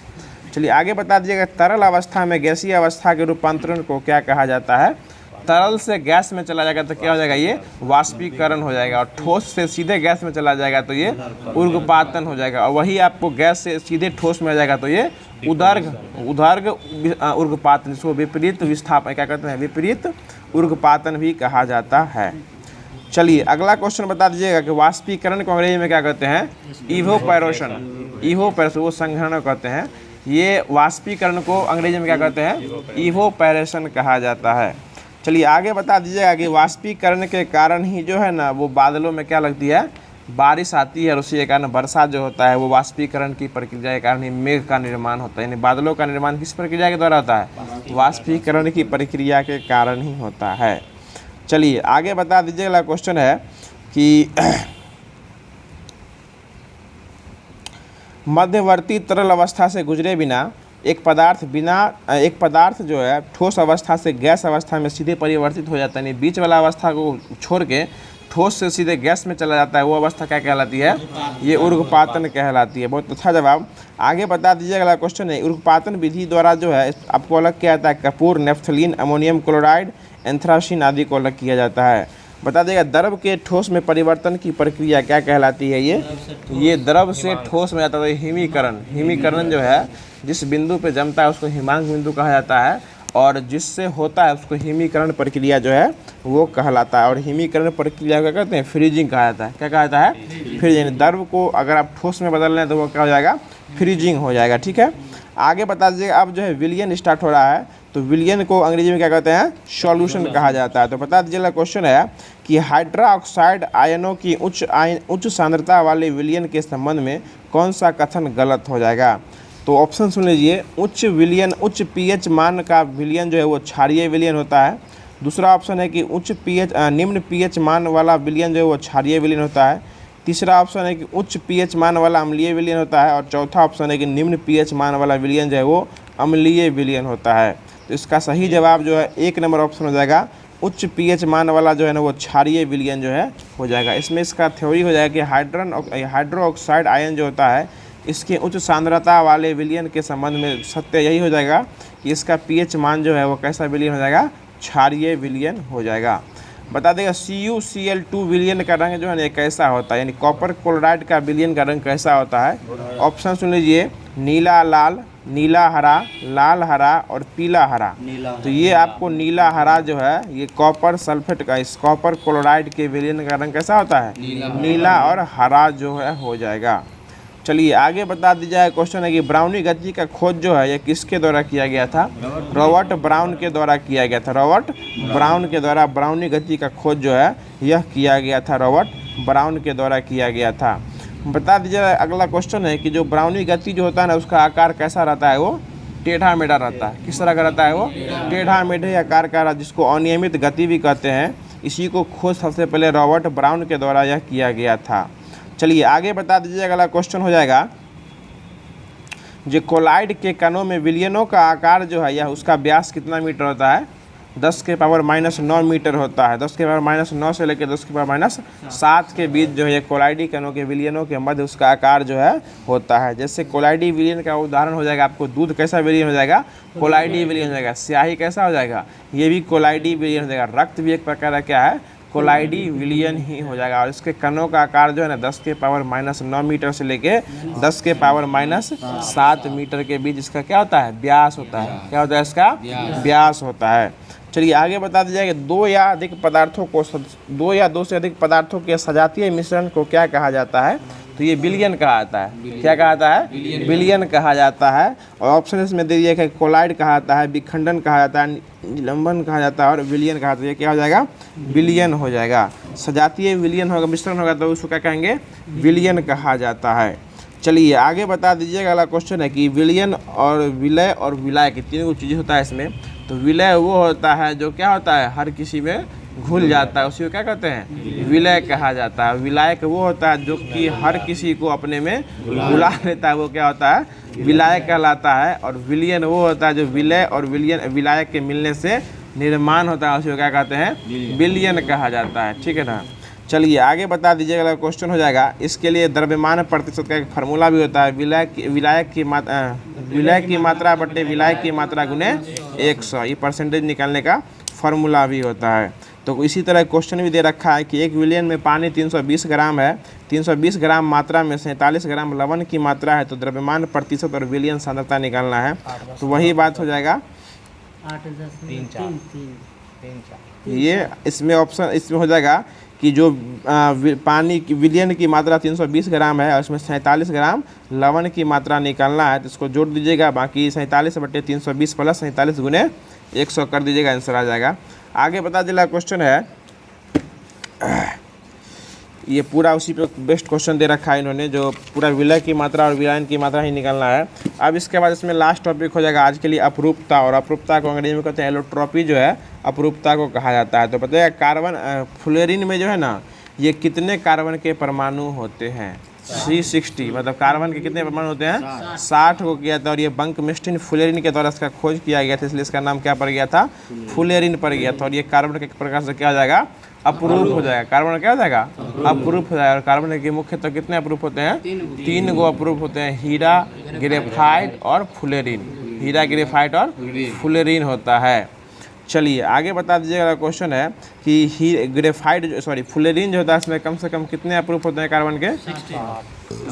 चलिए आगे बता दीजिएगा, तरल अवस्था में गैसीय अवस्था के रूपांतरण को क्या कहा जाता है? तरल से गैस में चला जाएगा तो क्या हो जाएगा? ये वाष्पीकरण हो जाएगा। और ठोस से सीधे गैस में चला जाएगा तो ये ऊर्ध्वपातन हो जाएगा। और वही आपको गैस से सीधे ठोस में आ जाएगा तो ये उदर्घ ऊर्ध्वपातन, जिसको विपरीत विस्थापन क्या कहते हैं? विपरीत ऊर्ध्वपातन भी कहा जाता है। चलिए अगला क्वेश्चन बता दीजिएगा कि वाष्पीकरण को अंग्रेजी में क्या कहते हैं? इवोपैरेशन। इवोपैरेशन वो संघनन कहते हैं। ये वाष्पीकरण को अंग्रेजी में क्या कहते हैं? इवोपैरेशन कहा जाता है। चलिए आगे बता दीजिएगा कि वाष्पीकरण के कारण ही जो है ना वो बादलों में क्या लगती है? बारिश आती है। और उसी के कारण वर्षा जो होता है वो वाष्पीकरण की प्रक्रिया के कारण ही मेघ का निर्माण होता है। यानी बादलों का निर्माण किस प्रक्रिया के द्वारा होता है? वाष्पीकरण की प्रक्रिया के कारण ही होता है। चलिए आगे बता दीजिए, अगला क्वेश्चन है कि मध्यवर्ती तरल अवस्था से गुजरे बिना एक पदार्थ जो है ठोस अवस्था से गैस अवस्था में सीधे परिवर्तित हो जाता है। यानी बीच वाला अवस्था को छोड़ के ठोस से सीधे गैस में चला जाता है, वो अवस्था क्या कहलाती है? ये ऊर्ध्वपातन कहलाती है। बहुत अच्छा जवाब। आगे बता दीजिए, अगला क्वेश्चन है, ऊर्ध्वपातन विधि द्वारा जो है आपको अलग किया जाता है? Kapoor, naphthalene, ammonium chloride, anthracene आदि को अलग किया जाता है। बता देगा द्रव के ठोस में परिवर्तन की प्रक्रिया क्या कहलाती है? ये द्रव से ठोस में जाता है हिमीकरण। हिमीकरण जो है जिस बिंदु पे जमता है उसको हिमांक बिंदु कहा जाता है, और जिससे होता है उसको हिमीकरण प्रक्रिया जो है वो कहलाता है। और हिमीकरण प्रक्रिया क्या कहते हैं? फ्रीजिंग कहा जाता है। क्या कहा जाता है? फ्रीजिंग। द्रव को अगर आप ठोस में बदल रहे हैं तो वो क्या हो जाएगा? फ्रीजिंग हो जाएगा। ठीक है, आगे बता दीजिएगा, अब जो है विलयन स्टार्ट हो रहा है तो विलयन को अंग्रेजी में क्या कहते हैं? सॉल्यूशन कहा जाता है। तो बता दीजिएगा क्वेश्चन है कि हाइड्रोक्साइड आयनों की उच्च सांद्रता वाले विलयन के संबंध में कौन सा कथन गलत हो जाएगा? तो ऑप्शन सुन लीजिए, उच्च पीएच मान का विलयन जो है वो क्षारीय विलयन होता है। दूसरा ऑप्शन है कि निम्न पीएच मान वाला विलयन जो है वो क्षारीय विलयन होता है। तीसरा ऑप्शन है कि उच्च पीएच मान वाला अम्लीय विलयन होता है। और चौथा ऑप्शन है कि निम्न पीएच मान वाला विलयन जो है वो अम्लीय विलयन होता है। तो इसका सही जवाब जो है 1 नंबर ऑप्शन हो जाएगा, उच्च पीएच मान वाला जो है ना वो क्षारीय विलयन जो है हो जाएगा। इसमें इसका थ्योरी हो जाएगा कि हाइड्रोक्साइड आयन जो होता है इसके उच्च सांद्रता वाले विलयन के संबंध में सत्य यही हो जाएगा कि इसका पीएच मान जो है वो कैसा विलयन हो जाएगा? क्षारीय विलयन हो जाएगा। बता देगा CuCl2 विलयन का रंग जो है ना कैसा होता है? यानी कॉपर क्लोराइड का विलयन का रंग कैसा होता है? ऑप्शन सुन लीजिए, नीला लाल, नीला हरा, लाल हरा और पीला हरा। तो ये आपको नीला हरा जो है ये कॉपर सल्फेट का, इस कॉपर क्लोराइड के विलयन का रंग कैसा होता है? नीला और हरा जो है हो जाएगा। चलिए आगे बता दीजिए, क्वेश्चन है कि ब्राउनी गति का खोज जो है ये किसके द्वारा किया गया था? रॉबर्ट ब्राउन के द्वारा किया गया था। रॉबर्ट ब्राउन के द्वारा ब्राउनी गति का खोज जो है यह किया गया था, रॉबर्ट ब्राउन के द्वारा किया गया था। बता दीजिए, अगला क्वेश्चन है कि जो ब्राउनी गति जो होता है ना उसका आकार कैसा रहता है? वो टेढ़ा मेढ़ा रहता है। किस तरह का रहता है? वो टेढ़ा मेढ़े आकार का, जिसको अनियमित गति भी कहते हैं। इसी को खोज सबसे पहले रॉबर्ट ब्राउन के द्वारा यह किया गया था। चलिए आगे बता दीजिए, अगला क्वेश्चन हो जाएगा, जो कोलाइड के कणों में विलयनों का आकार जो है यह उसका व्यास कितना मीटर होता है? 10⁻⁹ मीटर होता है। 10⁻⁹ से लेकर 10⁻⁷ के बीच जो है ये कोलाइडी कणों के विलयनों के मध्य उसका आकार जो है होता है। जैसे कोलाइडी विलयन का उदाहरण हो जाएगा आपको, दूध कैसा विलयन हो जाएगा? कोलाइडी विलयन हो जाएगा। स्याही कैसा हो जाएगा? ये भी कोलाइडी विलयन हो जाएगा। रक्त भी एक प्रकार का क्या है? कोलाइडी विलयन ही हो जाएगा। और इसके कणों का आकार जो है ना 10⁻⁹ मीटर से लेके 10⁻⁷ मीटर के बीच इसका क्या होता है? व्यास होता है। क्या होता है? इसका व्यास होता है। चलिए आगे बता दीजिए कि दो या दो से अधिक पदार्थों के सजातीय मिश्रण को क्या कहा जाता है? तो ये विलयन कहा जाता है। क्या कहा जाता है? विलयन कहा जाता है। और ऑप्शन इसमें दे दिया कि कोलाइड कहा जाता है, विखंडन कहा जाता है, निलंबन कहा जाता है और विलयन कहा जाता है। ये क्या हो जाएगा? विलयन हो जाएगा। सजातीय विलयन होगा, मिश्रण होगा तो उसको क्या कहेंगे? विलयन कहा जाता है। चलिए आगे बता दीजिएगा, अगला क्वेश्चन है कि विलयन और विलय और विलाय की तीनों चीज़ें होता है इसमें। तो विलय वो होता है जो क्या होता है? हर किसी में घुल जाता है, उसी को क्या कहते हैं? विलय कहा जाता है। विलायक वो होता है जो कि हर किसी को अपने में घुला लेता है, वो क्या होता है? विलायक कहलाता है। और विलयन वो होता है जो विलय और विलायक के मिलने से निर्माण होता है, उसी को क्या कहते हैं? विलयन कहा जाता है। ठीक है ना। चलिए आगे बता दीजिएगा, अगला क्वेश्चन हो जाएगा। इसके लिए द्रव्यमान प्रतिशत का एक फार्मूला भी होता है, विलायक की मात्रा बटे विलायक की मात्रा गुने 100, ये परसेंटेज निकालने का फार्मूला भी होता है। तो इसी तरह क्वेश्चन भी दे रखा है कि 1 मिलियन में पानी 320 ग्राम है, 320 ग्राम मात्रा में 47 ग्राम लवण की मात्रा है, तो द्रव्यमान प्रतिशत और विलयन सांद्रता निकालना है। तो वही बात हो जाएगा 8 10 3 4 ये इसमें ऑप्शन इसमें हो जाएगा कि जो पानी की विलयन की मात्रा 320 ग्राम है और उसमें 47 ग्राम लवण की मात्रा निकालना है, तो इसको जोड़ दीजिएगा। बाकी 47 बटे 320 प्लस 47 गुने 100 कर दीजिएगा, आंसर आ जाएगा। आगे बता दिया क्वेश्चन है, ये पूरा उसी पे बेस्ट क्वेश्चन दे रखा है इन्होंने, जो पूरा विलय की मात्रा और विलायन की मात्रा ही निकालना है। अब इसके बाद इसमें लास्ट टॉपिक हो जाएगा आज के लिए अपरूपता, और अपरूपता को अंग्रेजी में कहते हैं एलोट्रोपी, जो है अपरूपता को कहा जाता है। तो बताइए कार्बन फ्लोरीन में जो है ना, ये कितने कार्बन के परमाणु होते हैं? 360, मतलब कार्बन के कितने परमाणु होते हैं? 60 को किया था, और ये बंकमिस्ट्रिन फ्लोरीन के द्वारा इसका खोज किया गया था, इसलिए इसका नाम क्या पड़ गया था? फ्लोरीन पड़ गया था। और ये कार्बन के एक प्रकार से क्या हो जाएगा? अपरूप हो जाएगा। कार्बन क्या हो जाएगा? अपरूप हो जाएगा। और कार्बन के मुख्य तो कितने अपरूप होते हैं? 3 गो अपरूप होते हैं, हीरा, ग्रेफाइट और फ्लोरीन। हीरा, ग्रेफाइट और फ्लोरीन होता है। चलिए आगे बता दीजिएगा, क्वेश्चन है कि फ्लोरीन जो होता है इसमें कम से कम कितने अपरूप होते हैं कार्बन के?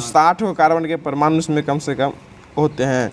60 को कार्बन के परमाणु इसमें कम से कम होते हैं।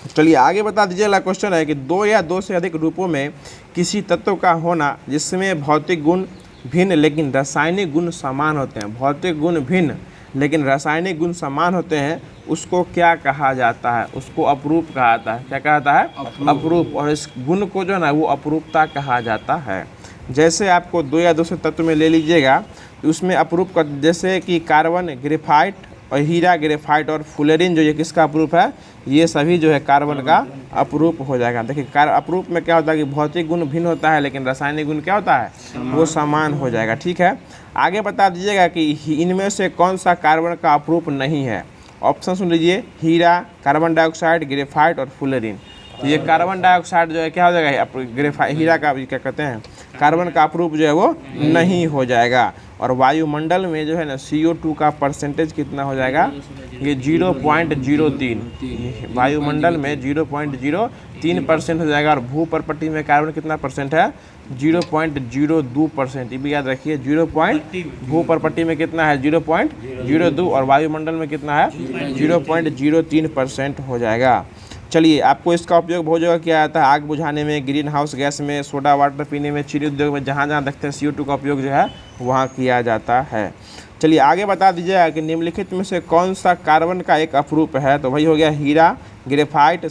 चलिए आगे बता दीजिएगा, क्वेश्चन है कि 2 या 2 से अधिक रूपों में किसी तत्व का होना जिसमें भौतिक गुण भिन्न लेकिन रासायनिक गुण समान होते हैं। भौतिक गुण भिन्न लेकिन रासायनिक गुण समान होते हैं, उसको क्या कहा जाता है? उसको अपरूप कहा जाता है। क्या कहा जाता है? अपरूप। और इस गुण को जो है ना, वो अपरूपता कहा जाता है। जैसे आपको 2 या 2 से तत्व में ले लीजिएगा, तो उसमें अपरूप का, जैसे कि कार्बन, ग्रेफाइट और हीरा, ग्रेफाइट और फ्लोरीन, जो ये किसका अपरूप है? ये सभी जो है कार्बन का अपरूप हो जाएगा। देखिए अपरूप में क्या होता है कि भौतिक गुण भिन्न होता है लेकिन रासायनिक गुण क्या होता है? वो समान हो जाएगा। ठीक है, आगे बता दीजिएगा कि इनमें से कौन सा कार्बन का अपरूप नहीं है? ऑप्शन सुन लीजिए, हीरा, कार्बन डाइऑक्साइड, ग्रेफाइट और फ्लोरीन। तो ये कार्बन डाइऑक्साइड जो है क्या हो जाएगा? हीरा का क्या कहते हैं, कार्बन का अपरूप जो है वो नहीं हो जाएगा। और वायुमंडल में जो है ना CO2 का परसेंटेज कितना हो जाएगा? ये 0.03। वायुमंडल में 0.03% हो जाएगा। और भूपर्पटी में कार्बन कितना परसेंट है? 0.02%। ये भी याद रखिए, भूपर्पटी में कितना है? 0.02, और वायुमंडल में कितना है? 0.03% हो जाएगा। चलिए आपको इसका उपयोग बहुत जगह किया जाता है, आग बुझाने में, ग्रीन हाउस गैस में, सोडा वाटर पीने में, चीनी उद्योग में, जहाँ जहाँ देखते हैं CO2 का उपयोग जो है वहाँ किया जाता है। चलिए आगे बता दीजिएगा कि निम्नलिखित में से कौन सा कार्बन का एक अपरूप है? तो वही हो गया हीरा, ग्रेफाइट, चॉक,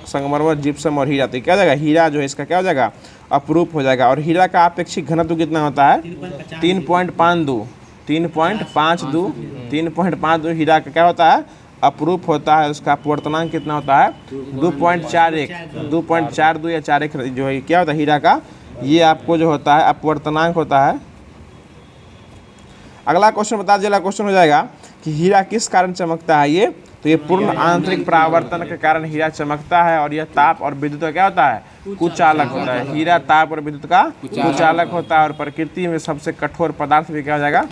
संगमरमर, जिप्सम और हीरा। तो क्या हो जाएगा? हीरा जो है इसका क्या हो जाएगा? अपरूप हो जाएगा। और हीरा का अपेक्षिक घनत्व कितना होता है? 3.52 हीरा का क्या होता है? अपरूप होता है। उसका अपवर्तनांक कितना होता है? 2.42 या 41 जो है क्या होता है हीरा का? ये आपको जो होता है अपवर्तनांक होता है। अगला क्वेश्चन बता दीजिएगा, क्वेश्चन हो जाएगा कि हीरा किस कारण चमकता है? ये तो ये पूर्ण आंतरिक परावर्तन के कारण हीरा चमकता है। और यह ताप और विद्युत का क्या होता है? कुचालक होता है। हीरा ताप और विद्युत का कुचालक होता है। और प्रकृति में सबसे कठोर पदार्थ भी क्या हो जाएगा?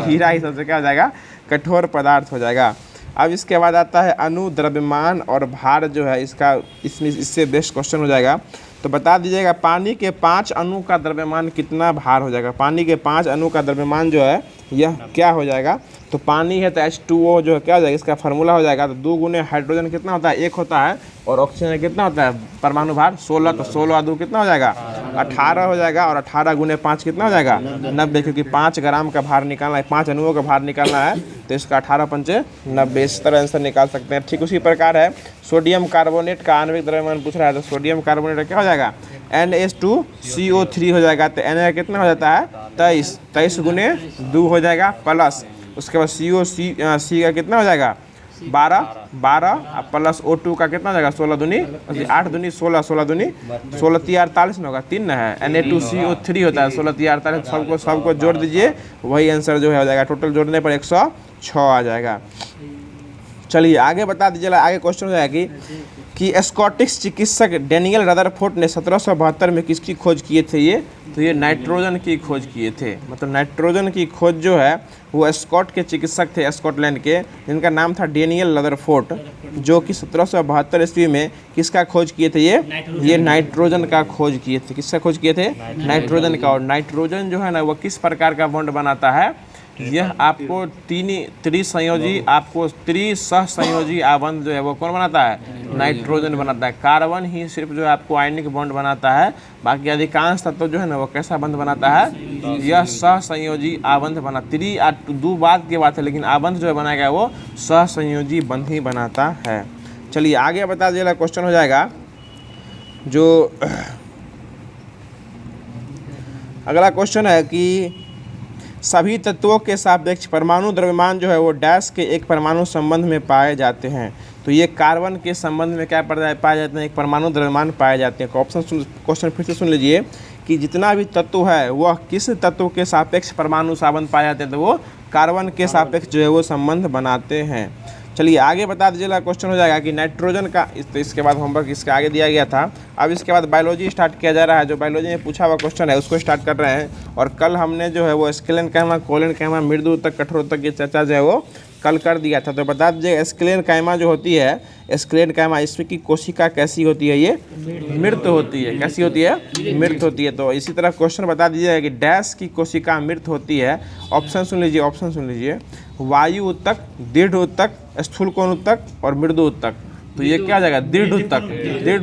हीरा ही सबसे क्या हो जाएगा? कठोर पदार्थ हो जाएगा। अब इसके बाद आता है अणु, द्रव्यमान और भार जो है इसका, इससे बेस्ट क्वेश्चन हो जाएगा। तो बता दीजिएगा पानी के 5 अणु का द्रव्यमान कितना भार हो जाएगा? पानी के 5 अणु का द्रव्यमान जो है यह क्या हो जाएगा? तो पानी है तो H2O जो है क्या हो जाएगा? इसका फार्मूला हो जाएगा। तो 2 गुने हाइड्रोजन कितना होता है? 1 होता है। और ऑक्सीजन कितना होता है? परमाणु भार 16। तो 16 2 कितना हो जाएगा? 18 हो जाएगा। और 18 गुने 5 कितना हो जाएगा? 90, क्योंकि 5 ग्राम का भार निकालना है, 5 अणुओं का भार निकालना है, तो इसका 18 पंचे 90, इस तरह आंसर निकाल सकते हैं। ठीक उसी प्रकार है सोडियम कार्बोनेट का आणविक द्रव्यमान पूछ रहा है, तो सोडियम कार्बोनेट क्या हो जाएगा? NH2CO3 हो जाएगा। तो Na कितना हो जाता है? 23 गुने 2 हो जाएगा, प्लस उसके बाद C का कितना हो जाएगा? 12 प्लस O2 का कितना हो जाएगा? 16 दूनी 8 दूनी 16, 16 दूनी 16 3 48 होगा, 3 है। Na2CO3 होता है, 16 3 48 सबको जोड़ दीजिए, वही आंसर जो है हो जाएगा। टोटल जोड़ने पर 106 आ जाएगा। चलिए आगे बता दीजिए, आगे क्वेश्चन हो जाएगी कि स्कॉटिश चिकित्सक डेनियल रदरफोर्ड ने 1772 में किसकी खोज किए थे ये? तो ये नाइट्रोजन की खोज किए थे। मतलब नाइट्रोजन की खोज जो है वो स्कॉट के चिकित्सक थे, स्कॉटलैंड के, जिनका नाम था डेनियल रदरफोर्ड, जो कि 1772 ईस्वी में किसका खोज किए थे ये नाइट्रोजन का खोज किए थे। किसका खोज किए थे? नाइट्रोजन का। और नाइट्रोजन जो है ना वो किस प्रकार का बॉन्ड बनाता है? यह आपको त्रिसहसंयोजी आबंध जो है वो कौन बनाता है? नाइट्रोजन बनाता है। कार्बन ही सिर्फ जो है आपको आयनिक बॉन्ड बनाता है, बाकी अधिकांश तत्व जो है ना वो कैसा बंध बनाता है? यह सहसंयोजी आबंध बना। दो बात की बात है, लेकिन आबंध जो है बनाएगा वो सहसंयोजी बंध ही बनाता है। चलिए आगे बता दीजिएगा, क्वेश्चन हो जाएगा जो अगला क्वेश्चन है कि सभी तत्वों के सापेक्ष परमाणु द्रव्यमान जो है वो डैश के एक परमाणु संबंध में पाए जाते हैं। तो ये कार्बन के संबंध में क्या पाए जाते हैं? एक परमाणु द्रव्यमान पाए जाते हैं। क्वेश्चन फिर से सुन लीजिए कि जितना भी तत्व है वह किस तत्व के सापेक्ष परमाणु संबंध पाए जाते हैं? तो वो कार्बन के सापेक्ष जो है वो संबंध बनाते हैं। चलिए आगे बता दीजिएगा, क्वेश्चन हो जाएगा कि नाइट्रोजन का इसके बाद होमवर्क इसके आगे दिया गया था। अब इसके बाद बायोलॉजी स्टार्ट किया जा रहा है। जो बायोलॉजी में पूछा हुआ क्वेश्चन है उसको स्टार्ट कर रहे हैं। और कल हमने जो है वो स्केलन कायमा, कोलन कायमा, मृदु ऊतक, कठोर ऊतक की चर्चा जो है वो कल कर दिया था। तो बता दीजिए स्केलन कायमा जो होती है, स्केलन कायमा, इसमें की कोशिका कैसी होती है? ये मृत होती है। कैसी होती है? मृत होती है। तो इसी तरह क्वेश्चन बता दीजिएगा कि डैश की कोशिका मृत होती है। ऑप्शन सुन लीजिए, वायु ऊतक, दृढ़ ऊतक, स्थूल कोण ऊतक और मृदु ऊतक। तो ये क्या हो जाएगा? दृढ़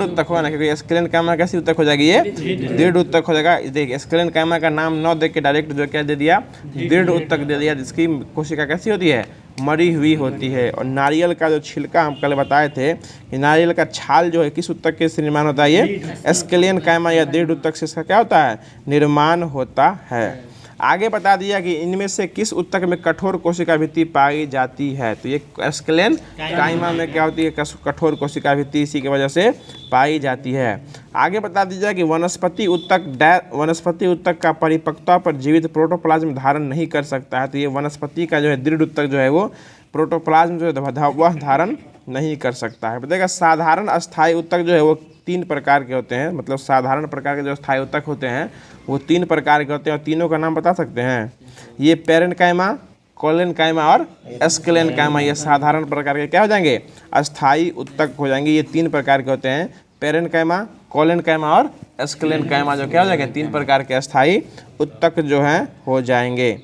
ऊतक होगा ना, क्योंकि स्केलन कायमा कैसी ऊतक हो जाएगी? ये दृढ़ ऊतक हो जाएगा। देखिए स्केलन कायमा का नाम न दे के डायरेक्ट जो क्या दे दिया? दृढ़ ऊतक दे दिया, जिसकी कोशिका कैसी होती है? मरी हुई होती है। और नारियल का जो छिलका हम कल बताए थे कि नारियल का छाल जो है किस ऊतक के से निर्माण होता है? ये स्केलन कायमा या दृढ़ ऊतक से इसका क्या होता है? निर्माण होता है। आगे बता दिया कि इनमें से किस ऊतक में कठोर कोशिका भित्ति पाई जाती है? तो ये स्केलन कायमा में क्या होती है? कठोर कोशिका भित्ति, इसी की वजह से पाई जाती है। आगे बता दीजिए कि वनस्पति ऊतक का परिपक्वता पर जीवित प्रोटोप्लाज्म धारण नहीं कर सकता है। तो ये वनस्पति का जो है दृढ़ ऊतक जो है वो प्रोटोप्लाज्म जो है वह धारण नहीं कर सकता है। बताइएगा साधारण अस्थायी ऊतक जो है वो 3 प्रकार के होते हैं। मतलब साधारण प्रकार के जो स्थायी ऊतक होते हैं वो 3 प्रकार के होते हैं। और तीनों का नाम बता सकते हैं? ये पैरेन्काइमा, कोलन कायमा और स्केलन कायमा। ये साधारण प्रकार के क्या हो जाएंगे? अस्थायी ऊतक हो जाएंगे। ये 3 प्रकार के होते हैं, पैरेन्काइमा, कोलन कायमा और स्केलन कायमा, जो क्या हो जाएंगे? 3 प्रकार के अस्थायी ऊतक जो हैं हो जाएंगे।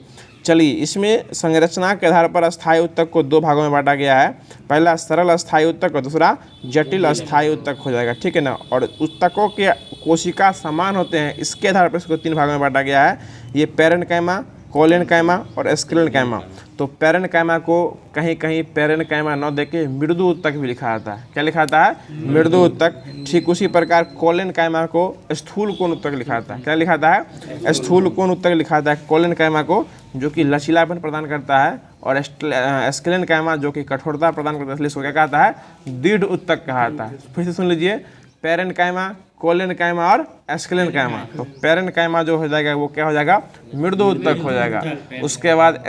चलिए इसमें संरचना के आधार पर अस्थायी ऊतक को 2 भागों में बांटा गया है। पहला सरल अस्थायी ऊतक और दूसरा जटिल अस्थायी ऊतक हो जाएगा, ठीक है ना। और ऊतकों के कोशिका समान होते हैं, इसके आधार पर इसको 3 भागों में बांटा गया है। ये पैरेन्काइमा, कोलन कायमा और स्केलन कायमा। तो पैरेन्काइमा को कहीं कहीं पैरेन्काइमा न देके मृदु ऊतक भी लिखा जाता है। क्या लिखा जाता है? मृदु ऊतक। ठीक उसी प्रकार कोलन कायमा को स्थूल कोण ऊतक लिखा जाता है। क्या लिखा जाता है? स्थूल कोण ऊतक लिखा जाता है कोलन कायमा को, जो कि लचीलापन प्रदान करता है। और स्केलन कायमा जो कि कठोरता प्रदान करता है, इसलिए इसको क्या कहता है? दृढ़ ऊतक कहा जाता है। फिर से सुन लीजिए, पैरेन्काइमा, कोलन कायमा और स्केलन कायमा। तो पैरेन्काइमा जो हो जाएगा वो क्या हो जाएगा? मृदु ऊतक हो जाएगा। उसके बाद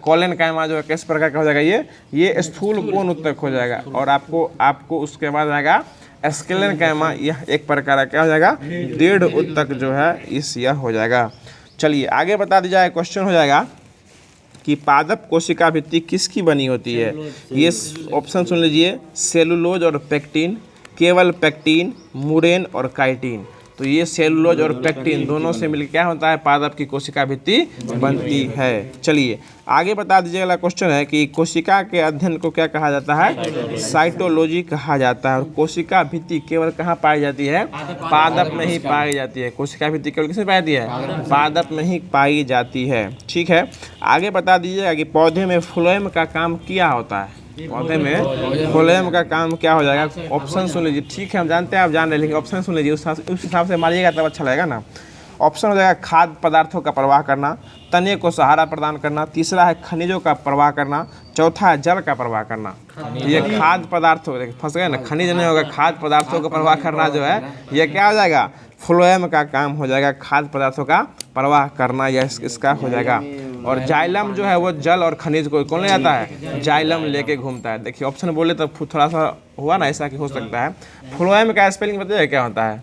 कोलन कायमा जो है किस प्रकार का हो जाएगा? ये स्थूल कोण ऊतक हो जाएगा। और आपको उसके बाद आएगा स्केलन कायमा, यह एक प्रकार का क्या हो जाएगा? दृढ़ ऊतक जो है यह हो जाएगा। चलिए आगे बता दी जाए, क्वेश्चन हो जाएगा कि पादप कोशिका भित्ति किसकी बनी होती है? ये ऑप्शन सुन लीजिए, सेलुलोज और पेक्टिन, केवल पेक्टिन, मुरेन और काइटिन। तो ये सेलुलोज और पेक्टिन दोनों से मिलकर क्या होता है? पादप की कोशिका भित्ति बनती है। चलिए आगे बता दीजिए, अगला क्वेश्चन है कि कोशिका के अध्ययन को क्या कहा जाता है? साइटोलॉजी कहा जाता है। और कोशिका भित्ति केवल कहाँ पाई जाती है? पादप में ही पाई जाती है। कोशिका भित्ति केवल किसमें पाई जाती है? पादप में ही पाई जाती है। ठीक है, आगे बता दीजिएगा कि पौधे में फ्लोएम का काम क्या होता है? पौधे में फ्लोएम का काम क्या हो जाएगा? ऑप्शन सुन लीजिए। ठीक है, हम जानते हैं आप जान रहे हैं, लेकिन ऑप्शन सुन लीजिए, उस हिसाब से मारिएगा तब अच्छा लगेगा ना। ऑप्शन हो जाएगा खाद्य पदार्थों का प्रवाह करना, तने को सहारा प्रदान करना, तीसरा है खनिजों का प्रवाह करना, चौथा है जल का प्रवाह करना। ये खाद्य पदार्थों, फंस गए ना, खनिज नहीं होगा, खाद्य पदार्थों का प्रवाह करना जो है ये क्या हो जाएगा? फ्लोएम का काम हो जाएगा। खाद्य पदार्थों का प्रवाह करना यह इसका हो जाएगा। और जाइलम जो है वो जल और खनिज को कौन ले जाता है, जाइलम लेके घूमता है। देखिए ऑप्शन बोले तो थोड़ा सा हुआ ना ऐसा कि हो सकता है। फ्लोएम का स्पेलिंग बताइए क्या होता है,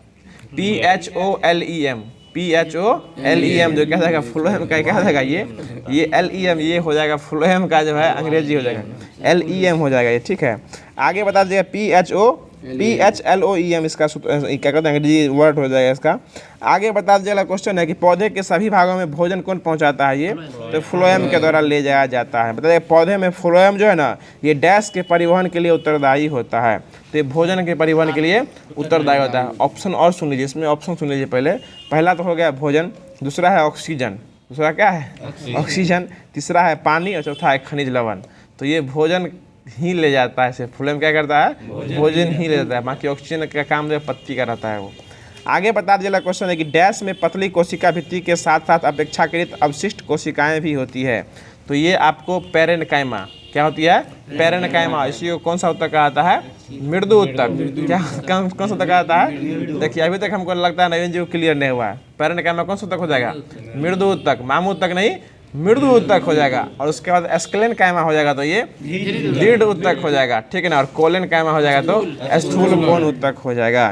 PHOLEM, PHOLEM जो क्या जाएगा फ्लोएम का क्या जाएगा, ये LEM ये हो जाएगा फ्लोएम का जो है अंग्रेजी हो जाएगा, LEM हो जाएगा ये, ठीक है। आगे बता दीजिएगा PHLOEM इसका क्या कहते हैं अंग्रेजी वर्ड हो जाएगा इसका। आगे बता दीजिएगा क्वेश्चन है कि पौधे के सभी भागों में भोजन कौन पहुंचाता है, ये तो फ्लोएम के द्वारा ले जाया जाता है। बताइए पौधे में फ्लोएम जो है ना ये डैश के परिवहन के लिए उत्तरदायी होता है, तो ये भोजन के परिवहन के लिए उत्तरदायी होता है। ऑप्शन और सुन लीजिए, इसमें ऑप्शन सुन लीजिए पहले। पहला तो हो गया भोजन, दूसरा है ऑक्सीजन, दूसरा क्या है ऑक्सीजन, तीसरा है पानी और चौथा है खनिज लवण। तो ये भोजन ही ले जाता है, सिर्फ फ्लोएम क्या करता है, भोजन ही ले जाता है, बाकी ऑक्सीजन का काम जो पत्ती का रहता है वो। आगे बता दीजिएगा क्वेश्चन है कि डैश में पतली कोशिका भित्ति के साथ साथ अपेक्षाकृत अवशिष्ट कोशिकाएं भी होती है, तो ये आपको पेरेन्काइमा क्या होती है, पेरेन्काइमा। इसी को कौन सा उत्तक कहता है, मृदु उत्तक। क्या कौन सा उत्तक कहता है, देखिए अभी तक हमको लगता है नवीन जी को क्लियर नहीं हुआ है। पेरेन्काइमा कौन सा उत्तक हो जाएगा, मृदु उत्तक, मामू उत्तक नहीं मृदु उत्तक हो जाएगा। और उसके बाद एस्केलेन कायमा हो जाएगा तो ये दृढ़ उत्तक हो जाएगा, ठीक है ना। और कोलेन कायमा हो जाएगा तो स्थूल कोण उत्तक हो जाएगा।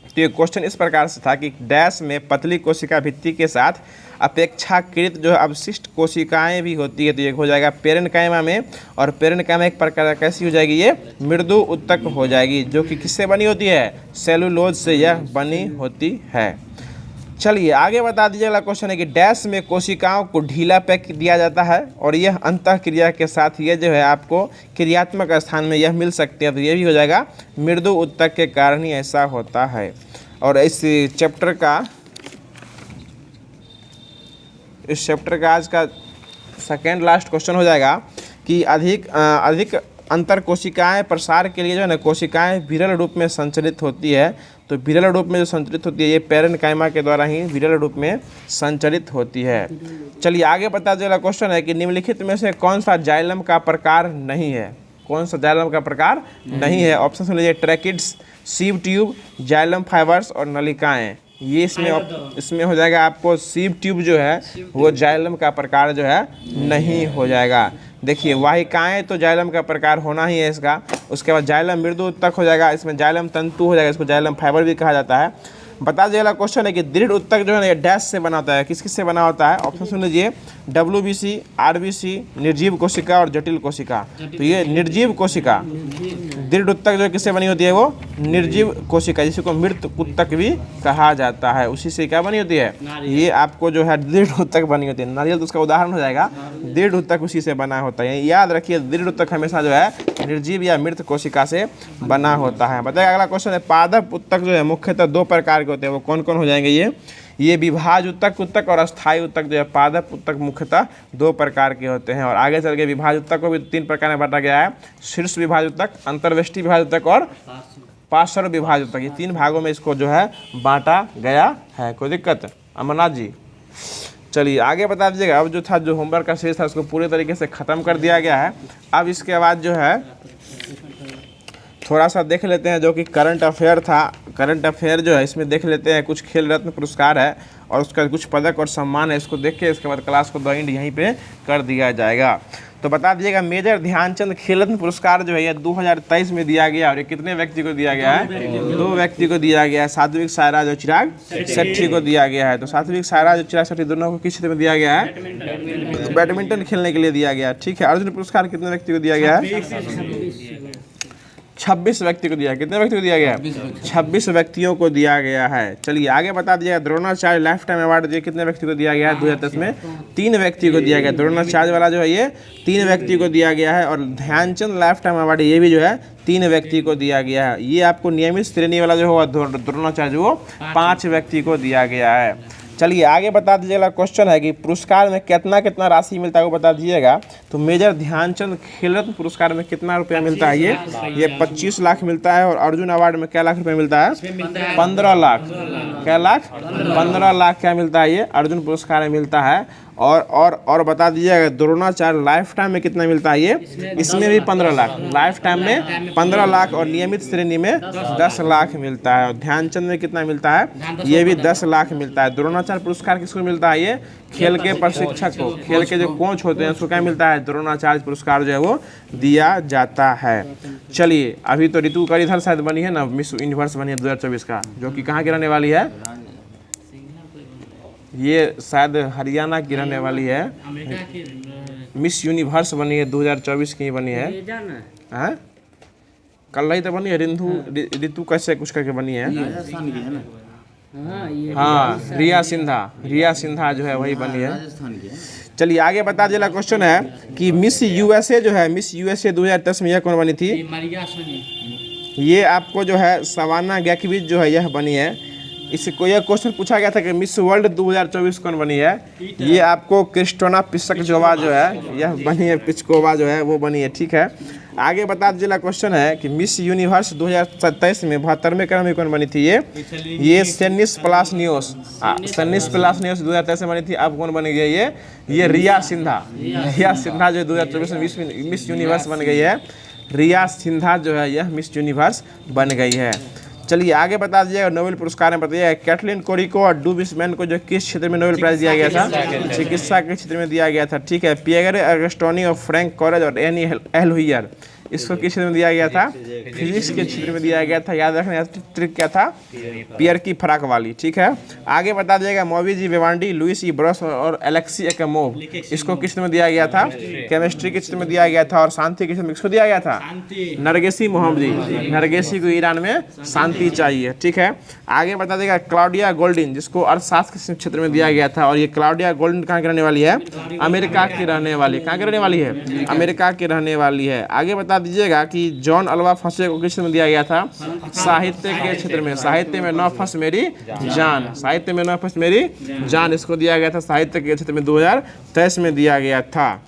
तो ये क्वेश्चन इस प्रकार से था कि डैश में पतली कोशिका भित्ति के साथ अपेक्षाकृत जो अवशिष्ट कोशिकाएं भी होती है, तो ये हो जाएगा पेरेन्काइमा में। और पेरेन्काइमा एक प्रकार कैसी हो जाएगी, ये मृदु उत्तक हो जाएगी, जो कि किससे बनी होती है, सेलुलोज से यह बनी होती है। चलिए आगे बता दीजिएगा क्वेश्चन है कि डैश में कोशिकाओं को ढीला पैक दिया जाता है और यह अंतः क्रिया के साथ ये जो है आपको क्रियात्मक स्थान में यह मिल सकते हैं, तो ये भी हो जाएगा मृदु उत्तक के कारण ही ऐसा होता है। और इस चैप्टर का आज का सेकेंड लास्ट क्वेश्चन हो जाएगा कि अधिक अंतर कोशिकाएं प्रसार के लिए जो है ना कोशिकाएं विरल रूप में संचरित होती है, तो विरल रूप में जो संचरित होती है ये पेरेन्काइमा के द्वारा ही विरल रूप में संचरित होती है। चलिए आगे बता दीजिएगा क्वेश्चन है कि निम्नलिखित में से कौन सा जाइलम का प्रकार नहीं है, कौन सा जाइलम का प्रकार नहीं है। ऑप्शन सुन लीजिए, tracheids, sieve tube, xylem fibres और नलिकाएं। ये इसमें हो जाएगा आपको सीव ट्यूब जो है वो जाइलम का प्रकार जो है नहीं हो जाएगा। देखिए वाहिकाएं तो जाइलम का प्रकार होना ही है इसका। उसके बाद जाइलम मृदु उत्तक हो जाएगा, इसमें जाइलम तंतु हो जाएगा, इसको जाइलम फाइबर भी कहा जाता है। बता दीजिएगा क्वेश्चन है कि दृढ़ उत्तक जो है ना ये डैश से बना होता है, किस किस से बना होता है। ऑप्शन सुन लीजिए, WBC, RBC, निर्जीव कोशिका और जटिल कोशिका। तो ये निर्जीव कोशिका दृढ़ उत्तक जो किससे बनी होती है, वो निर्जीव कोशिका, जिसको मृत उत्तक भी कहा जाता है, उसी से क्या बनी होती है, ये आपको जो है दृढ़ उत्तक बनी होती है। नारियल तो उसका उदाहरण हो जाएगा, दृढ़ उत्तक उसी से बना होता है। याद रखिए दृढ़ उत्तक हमेशा जो है निर्जीव या मृत कोशिका से बना होता है। बताइए अगला क्वेश्चन है, पादप उत्तक जो है मुख्यतः दो प्रकार के होते हैं, वो कौन कौन हो जाएंगे, ये विभाज उत्तक और अस्थायी उत्तक जो है पादप उत्तक मुख्यतः दो प्रकार के होते हैं। और आगे चल के विभाज उत्तक को भी तीन प्रकार में बांटा गया है, शीर्ष विभाज उत्तक, अंतर्वेष्टि विभाज उत्तक और पार्श्व विभाज उत्तक। ये तीन भागों में इसको जो है बांटा गया है। कोई दिक्कत अमरनाथ जी? चलिए आगे बता दीजिएगा। अब जो था जो होमवर्क का शेष था उसको पूरे तरीके से ख़त्म कर दिया गया है। अब इसके बाद जो है थोड़ा सा देख लेते हैं जो कि करंट अफेयर था। करंट अफेयर जो है इसमें देख लेते हैं, कुछ खेल रत्न पुरस्कार है और उसका कुछ पदक और सम्मान है, इसको देख के इसके बाद क्लास को द एंड यहीं पे कर दिया जाएगा। तो बता दीजिएगा मेजर ध्यानचंद खेल रत्न पुरस्कार जो है ये 2023 में दिया गया और ये कितने व्यक्ति को दिया गया है, दो व्यक्ति को दिया गया है, सात्विक सायराज और चिराग शेट्टी को दिया गया है। तो सात्विक सायराज और चिराग शेट्टी दोनों को किस क्षेत्र में दिया गया है, बैडमिंटन खेलने के लिए दिया गया है, ठीक है। अर्जुन पुरस्कार कितने व्यक्ति को दिया गया है, 26 व्यक्ति को दिया। कितने व्यक्ति को दिया गया, 26 व्यक्तियों को दिया गया है। चलिए आगे बता दीजिएगा द्रोणाचार्य लाइफ टाइम अवार्ड ये कितने व्यक्ति को दिया गया है, 2010 में 3 व्यक्ति को दिया गया। द्रोणाचार्य वाला जो है ये 3 व्यक्ति को दिया गया है और ध्यानचंद लाइफ टाइम अवार्ड ये भी जो है 3 व्यक्ति को दिया गया है। ये आपको नियमित श्रेणी वाला जो होगा द्रोणाचार्य वो 5 व्यक्ति को दिया गया है। चलिए आगे बता दीजिएगा क्वेश्चन है कि पुरस्कार में कितना कितना राशि मिलता है वो बता दीजिएगा। तो मेजर ध्यानचंद खेल रत्न पुरस्कार में कितना रुपया मिलता है, ये 25 लाख मिलता है। और अर्जुन अवार्ड में क्या लाख रुपया मिलता है, 15 लाख। क्या लाख, 15 लाख क्या मिलता है, ये अर्जुन पुरस्कार में मिलता है। और बता दीजिएगा द्रोणाचार्य लाइफ टाइम में कितना मिलता है ये? इसमें भी 15 लाख, लाइफ टाइम में 15 लाख और नियमित श्रेणी में 10 लाख मिलता है। और ध्यानचंद में कितना मिलता है? ये भी 10 लाख मिलता है। द्रोणाचार्य पुरस्कार किसको मिलता है? ये खेल के प्रशिक्षक को, खेल के जो कोच होते हैं उसको क्या मिलता है? द्रोणाचार्य पुरस्कार जो है वो दिया जाता है। चलिए, अभी तो ऋतु कर इधर शायद बनी है ना, मिस यूनिवर्स बनी है 2024 का, जो कि कहाँ की रहने वाली है? ये शायद हरियाणा की रहने वाली है। मिस यूनिवर्स बनी है 2024 की बनी है। हैं? कल ही तो बनी है, ऋतु कैसे कुछ करके बनी है। हाँ, रिया सिंधा जो है वही बनी है। चलिए आगे बता दीजिए। क्वेश्चन है कि मिस यूएसए जो है, मिस यूएसए 2010 में यह कौन बनी थी? ये आपको जो है सवाना गैकविच जो है यह बनी है। इसको यह क्वेश्चन पूछा गया था कि मिस वर्ल्ड 2024 कौन बनी है? ये आपको क्रिस्टोना पिस्कजोवा जो है यह बनी है, पिस्कोवा जो है वो बनी है। ठीक है, आगे बता दीजिए। क्वेश्चन है कि मिस यूनिवर्स 2027 में 72वें क्रम में कौन बनी थी? ये सेनिस प्लासनियोस 2023 में बनी थी। अब कौन बनी गई है? ये रिया सिंधा जो 2024 में मिस यूनिवर्स बन गई है। रिया सिंधा जो है यह मिस यूनिवर्स बन गई है। चलिए आगे बता दीजिएगा। नोबेल पुरस्कार में बताइए कैटलिन कोरिको और डू विस्मैन को जो किस क्षेत्र में नोबेल प्राइज दिया गया था? चिकित्सा के क्षेत्र में दिया गया था। ठीक है, पियरे अगस्टोनी और फ्रैंक कॉरेज और एनी एल्हुयर इसको किस क्षेत्र में दिया गया था? फिजिक्स के क्षेत्र में दिया गया था। याद रखना, ट्रिक क्या था? पियर की फराक वाली। ठीक है, आगे बता दिएगा। मोविजी विवांडी, लुइस ई ब्रस और एलेक्सी एकमोव इसको किस क्षेत्र में दिया गया था? केमिस्ट्री के क्षेत्र में दिया गया था। और शांति के क्षेत्र में किसको दिया गया था? नरगिसी मोहम्मदी। नरगिसी को ईरान में शांति चाहिए। ठीक है, आगे बता देगा। क्लाउडिया गोल्डिन जिसको अर्थशास्त्र के क्षेत्र में दिया गया था। और ये क्लाउडिया गोल्डिन कहाँ की रहने वाली है? अमेरिका की रहने वाली। कहाँ की रहने वाली है? अमेरिका की रहने वाली है। आगे बता दीजिएगा कि जॉन अल्वा फंसे को किस क्षेत्र में दिया गया था? साहित्य के क्षेत्र में। साहित्य में न फंस मेरी जान, साहित्य में न फंस मेरी जान इसको दिया गया था। साहित्य के क्षेत्र में 2023 में दिया गया था।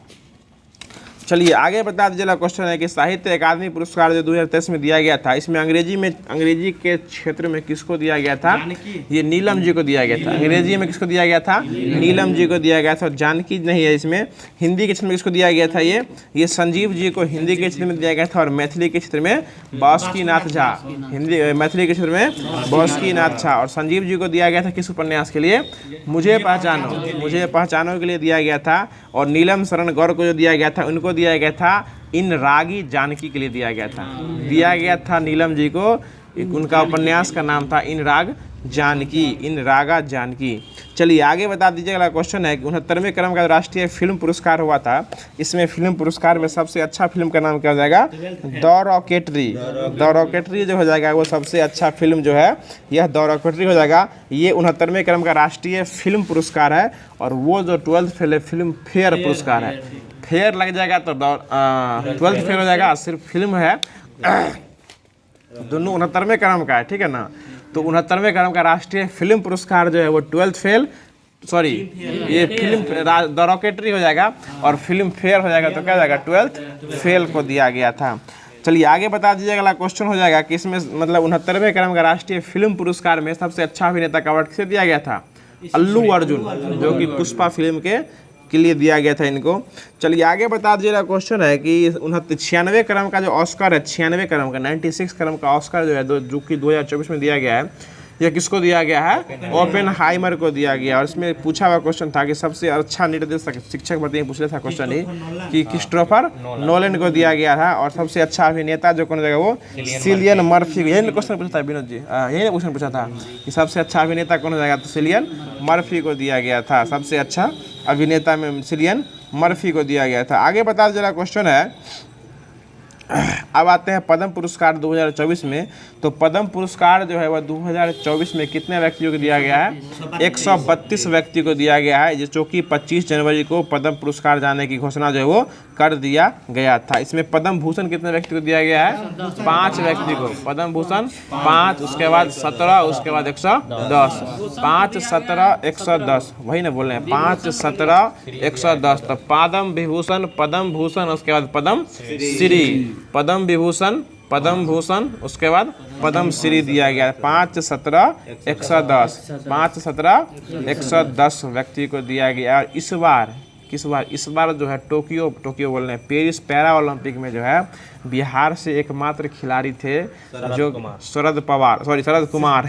चलिए आगे बता दीजिएगा। क्वेश्चन है कि साहित्य अकादमी पुरस्कार जो 2023 में दिया गया था, इसमें अंग्रेजी के क्षेत्र में किसको दिया गया था? ये नीलम जी को दिया गया था। अंग्रेजी में किसको दिया गया था? नीलम जी को दिया गया था। जानकी नहीं है इसमें। हिंदी के क्षेत्र में किसको दिया गया था? ये संजीव जी को हिंदी के क्षेत्र में दिया गया था। और मैथिली के क्षेत्र में बासुकीनाथ झा, मैथिली के क्षेत्र में बासुकीनाथ झा। और संजीव जी को दिया गया था किस उपन्यास के लिए? मुझे पहचानो के लिए दिया गया था। और नीलम शरण गौर को जो दिया गया था उनको दिया गया था इन रागी जानकी के लिए दिया गया था नीलम जी को। उनका उपन्यास का नाम था इन रागा जानकी। चलिए आगे बता दीजिए। अगला क्वेश्चन है कि 69वें क्रम का राष्ट्रीय फिल्म पुरस्कार हुआ था, इसमें फिल्म पुरस्कार में सबसे अच्छा फिल्म का नाम क्या हो जाएगा? द रॉकेटरी जो हो जाएगा वो सबसे अच्छा फिल्म जो है यह द रॉकेटरी हो जाएगा। ये 69वें क्रम का राष्ट्रीय फिल्म पुरस्कार है। और वो जो 12th फिल्म फेयर पुरस्कार है, फेयर लग जाएगा तो 12th फेयर हो जाएगा। सिर्फ फिल्म है, दोनों 69वें क्रम का है। ठीक है ना, तो 69वें क्रम का राष्ट्रीय फिल्म पुरस्कार जो है वो 12th फेल, सॉरी ये फिल्म द रॉकेटरी हो जाएगा। और फिल्म फेयर हो जाएगा तो क्या हो जाएगा? 12th फेल को दिया गया था। चलिए आगे बता दीजिए। अगला क्वेश्चन हो जाएगा कि इसमें मतलब 69वें क्रम का राष्ट्रीय फिल्म पुरस्कार में सबसे अच्छा अभिनेता का अवार्ड किसे दिया गया था? अल्लू अर्जुन, जो कि पुष्पा फिल्म के लिए दिया गया था इनको। चलिए आगे बता दीजिएगा। क्वेश्चन है कि 96वें क्रम का जो ऑस्कर है, 96वें क्रम का 96 क्रम का ऑस्कर जो है जो कि 2024 में दिया गया है, यह किसको दिया गया है? ओपेनहाइमर को दिया गया। और इसमें पूछा हुआ क्वेश्चन था कि सबसे अच्छा निर्देशक, शिक्षक भर्ती में पूछ रहा था क्वेश्चन ही कि क्रिस्टोफर नोलन को दिया गया था। और सबसे अच्छा अभिनेता जो कौन जाएगा? वो सिलियन मर्फी। यही क्वेश्चन पूछा था विनोद जी, यही क्वेश्चन पूछा था कि सबसे अच्छा अभिनेता कौन हो जाएगा? तो सिलियन मर्फी को दिया गया था। सबसे अच्छा अभिनेता में सिलियन मर्फी को दिया गया था। आगे बता दीजिएगा। क्वेश्चन है अब आते हैं पद्म पुरस्कार 2024 में। तो पद्म पुरस्कार जो है वह 2024 में कितने व्यक्तियों को दिया गया है? 132 व्यक्ति को दिया गया है, जो कि 25 जनवरी को पद्म पुरस्कार जाने की घोषणा जो है वो कर दिया गया था। इसमें पद्म भूषण कितने व्यक्ति को दिया गया है? 5 व्यक्ति को पद्म भूषण 5, उसके बाद 17, उसके बाद 110, 5, 17, 110, वही ना बोल रहे हैं, 5, 17, 110। तो पद्म विभूषण, पद्म भूषण, उसके बाद पद्म श्री, पद्म विभूषण, पद्म भूषण, उसके बाद पद्म श्री दिया गया। 5, 17, 110, 5, 17, 110 व्यक्ति को दिया गया। और इस बार जो है टोक्यो बोल रहे हैं, पेरिस पैरा ओलंपिक में जो है बिहार से एकमात्र खिलाड़ी थे जो शरद कुमार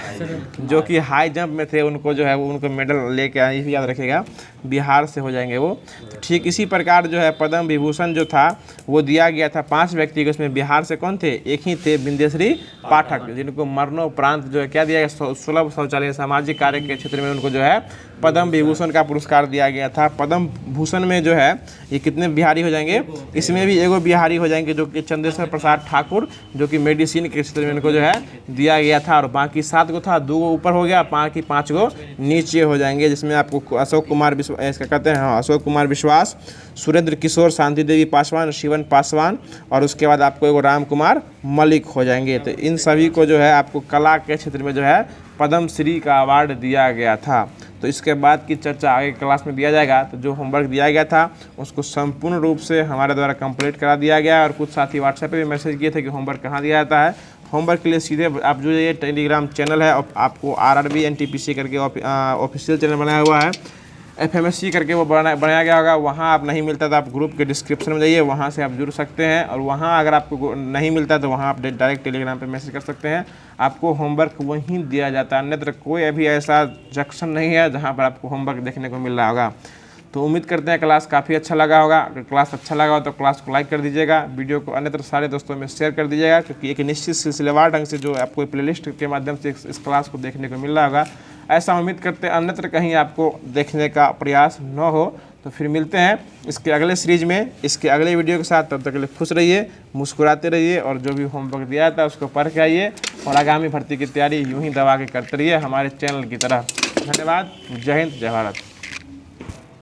जो कि हाई जंप में थे। उनको जो है उनको मेडल लेके आए, ये भी याद रखिएगा, बिहार से हो जाएंगे वो। तो ठीक इसी प्रकार जो है पद्म विभूषण जो था वो दिया गया था 5 व्यक्ति को। उसमें बिहार से कौन थे? एक ही थे, बिंदेश्वरी पाठक, जिनको मरणोपरांत जो है क्या दिया गया? सुलभ शौचालय सामाजिक कार्य के क्षेत्र में उनको जो है पद्म विभूषण का पुरस्कार दिया गया था। पद्म भूषण में जो है ये कितने बिहारी हो जाएंगे? इसमें भी एगो बिहारी हो जाएंगे जो कि चंद्रेश्वर प्रसाद ठाकुर, जो कि मेडिसिन के क्षेत्र में इनको जो है दिया गया था। और बाकी 7 गो था, 2 गो ऊपर हो गया, बाकी 5 गो नीचे हो जाएंगे, जिसमें आपको अशोक कुमार इसका कहते हैं, हाँ, अशोक कुमार विश्वास, सुरेंद्र किशोर, शांति देवी पासवान, शिवन पासवान, और उसके बाद आपको एगो राम कुमार मलिक हो जाएंगे। तो इन सभी को जो है आपको कला के क्षेत्र में जो है पद्म श्री का अवार्ड दिया गया था। तो इसके बाद की चर्चा आगे क्लास में दिया जाएगा। तो जो होमवर्क दिया गया था उसको संपूर्ण रूप से हमारे द्वारा कंप्लीट करा दिया गया। और कुछ साथी व्हाट्सएप पे भी मैसेज किए थे कि होमवर्क कहाँ दिया जाता है। होमवर्क के लिए सीधे आप जो ये टेलीग्राम चैनल है, आपको RRB NTPC करके ऑफिशियल चैनल बनाया हुआ है, FMSC करके वो बनाया गया होगा, वहाँ आप नहीं मिलता तो आप ग्रुप के डिस्क्रिप्शन में जाइए, वहाँ से आप जुड़ सकते हैं। और वहाँ अगर आपको नहीं मिलता तो वहाँ आप डायरेक्ट टेलीग्राम पे मैसेज कर सकते हैं, आपको होमवर्क वहीं दिया जाता है। अन्यत्र कोई अभी ऐसा जंक्शन नहीं है जहाँ पर आपको होमवर्क देखने को मिल रहा होगा। तो उम्मीद करते हैं क्लास काफ़ी अच्छा लगा होगा। अगर क्लास अच्छा लगा हो तो क्लास को लाइक कर दीजिएगा, वीडियो को अन्यत्र सारे दोस्तों में शेयर कर दीजिएगा, क्योंकि एक निश्चित सिलसिलेवार ढंग से जो आपको प्लेलिस्ट के माध्यम से इस क्लास को देखने को मिल रहा होगा, ऐसा उम्मीद करते हैं अन्यत्र कहीं आपको देखने का प्रयास न हो। तो फिर मिलते हैं इसके अगले सीरीज में, इसके अगले वीडियो के साथ। तब तक के लिए खुश रहिए, मुस्कुराते रहिए, और जो भी होमवर्क दिया था उसको पढ़ के आइए, और आगामी भर्ती की तैयारी यूँ ही दबा के करते रहिए हमारे चैनल की तरह। धन्यवाद। जय हिंद, जय भारत।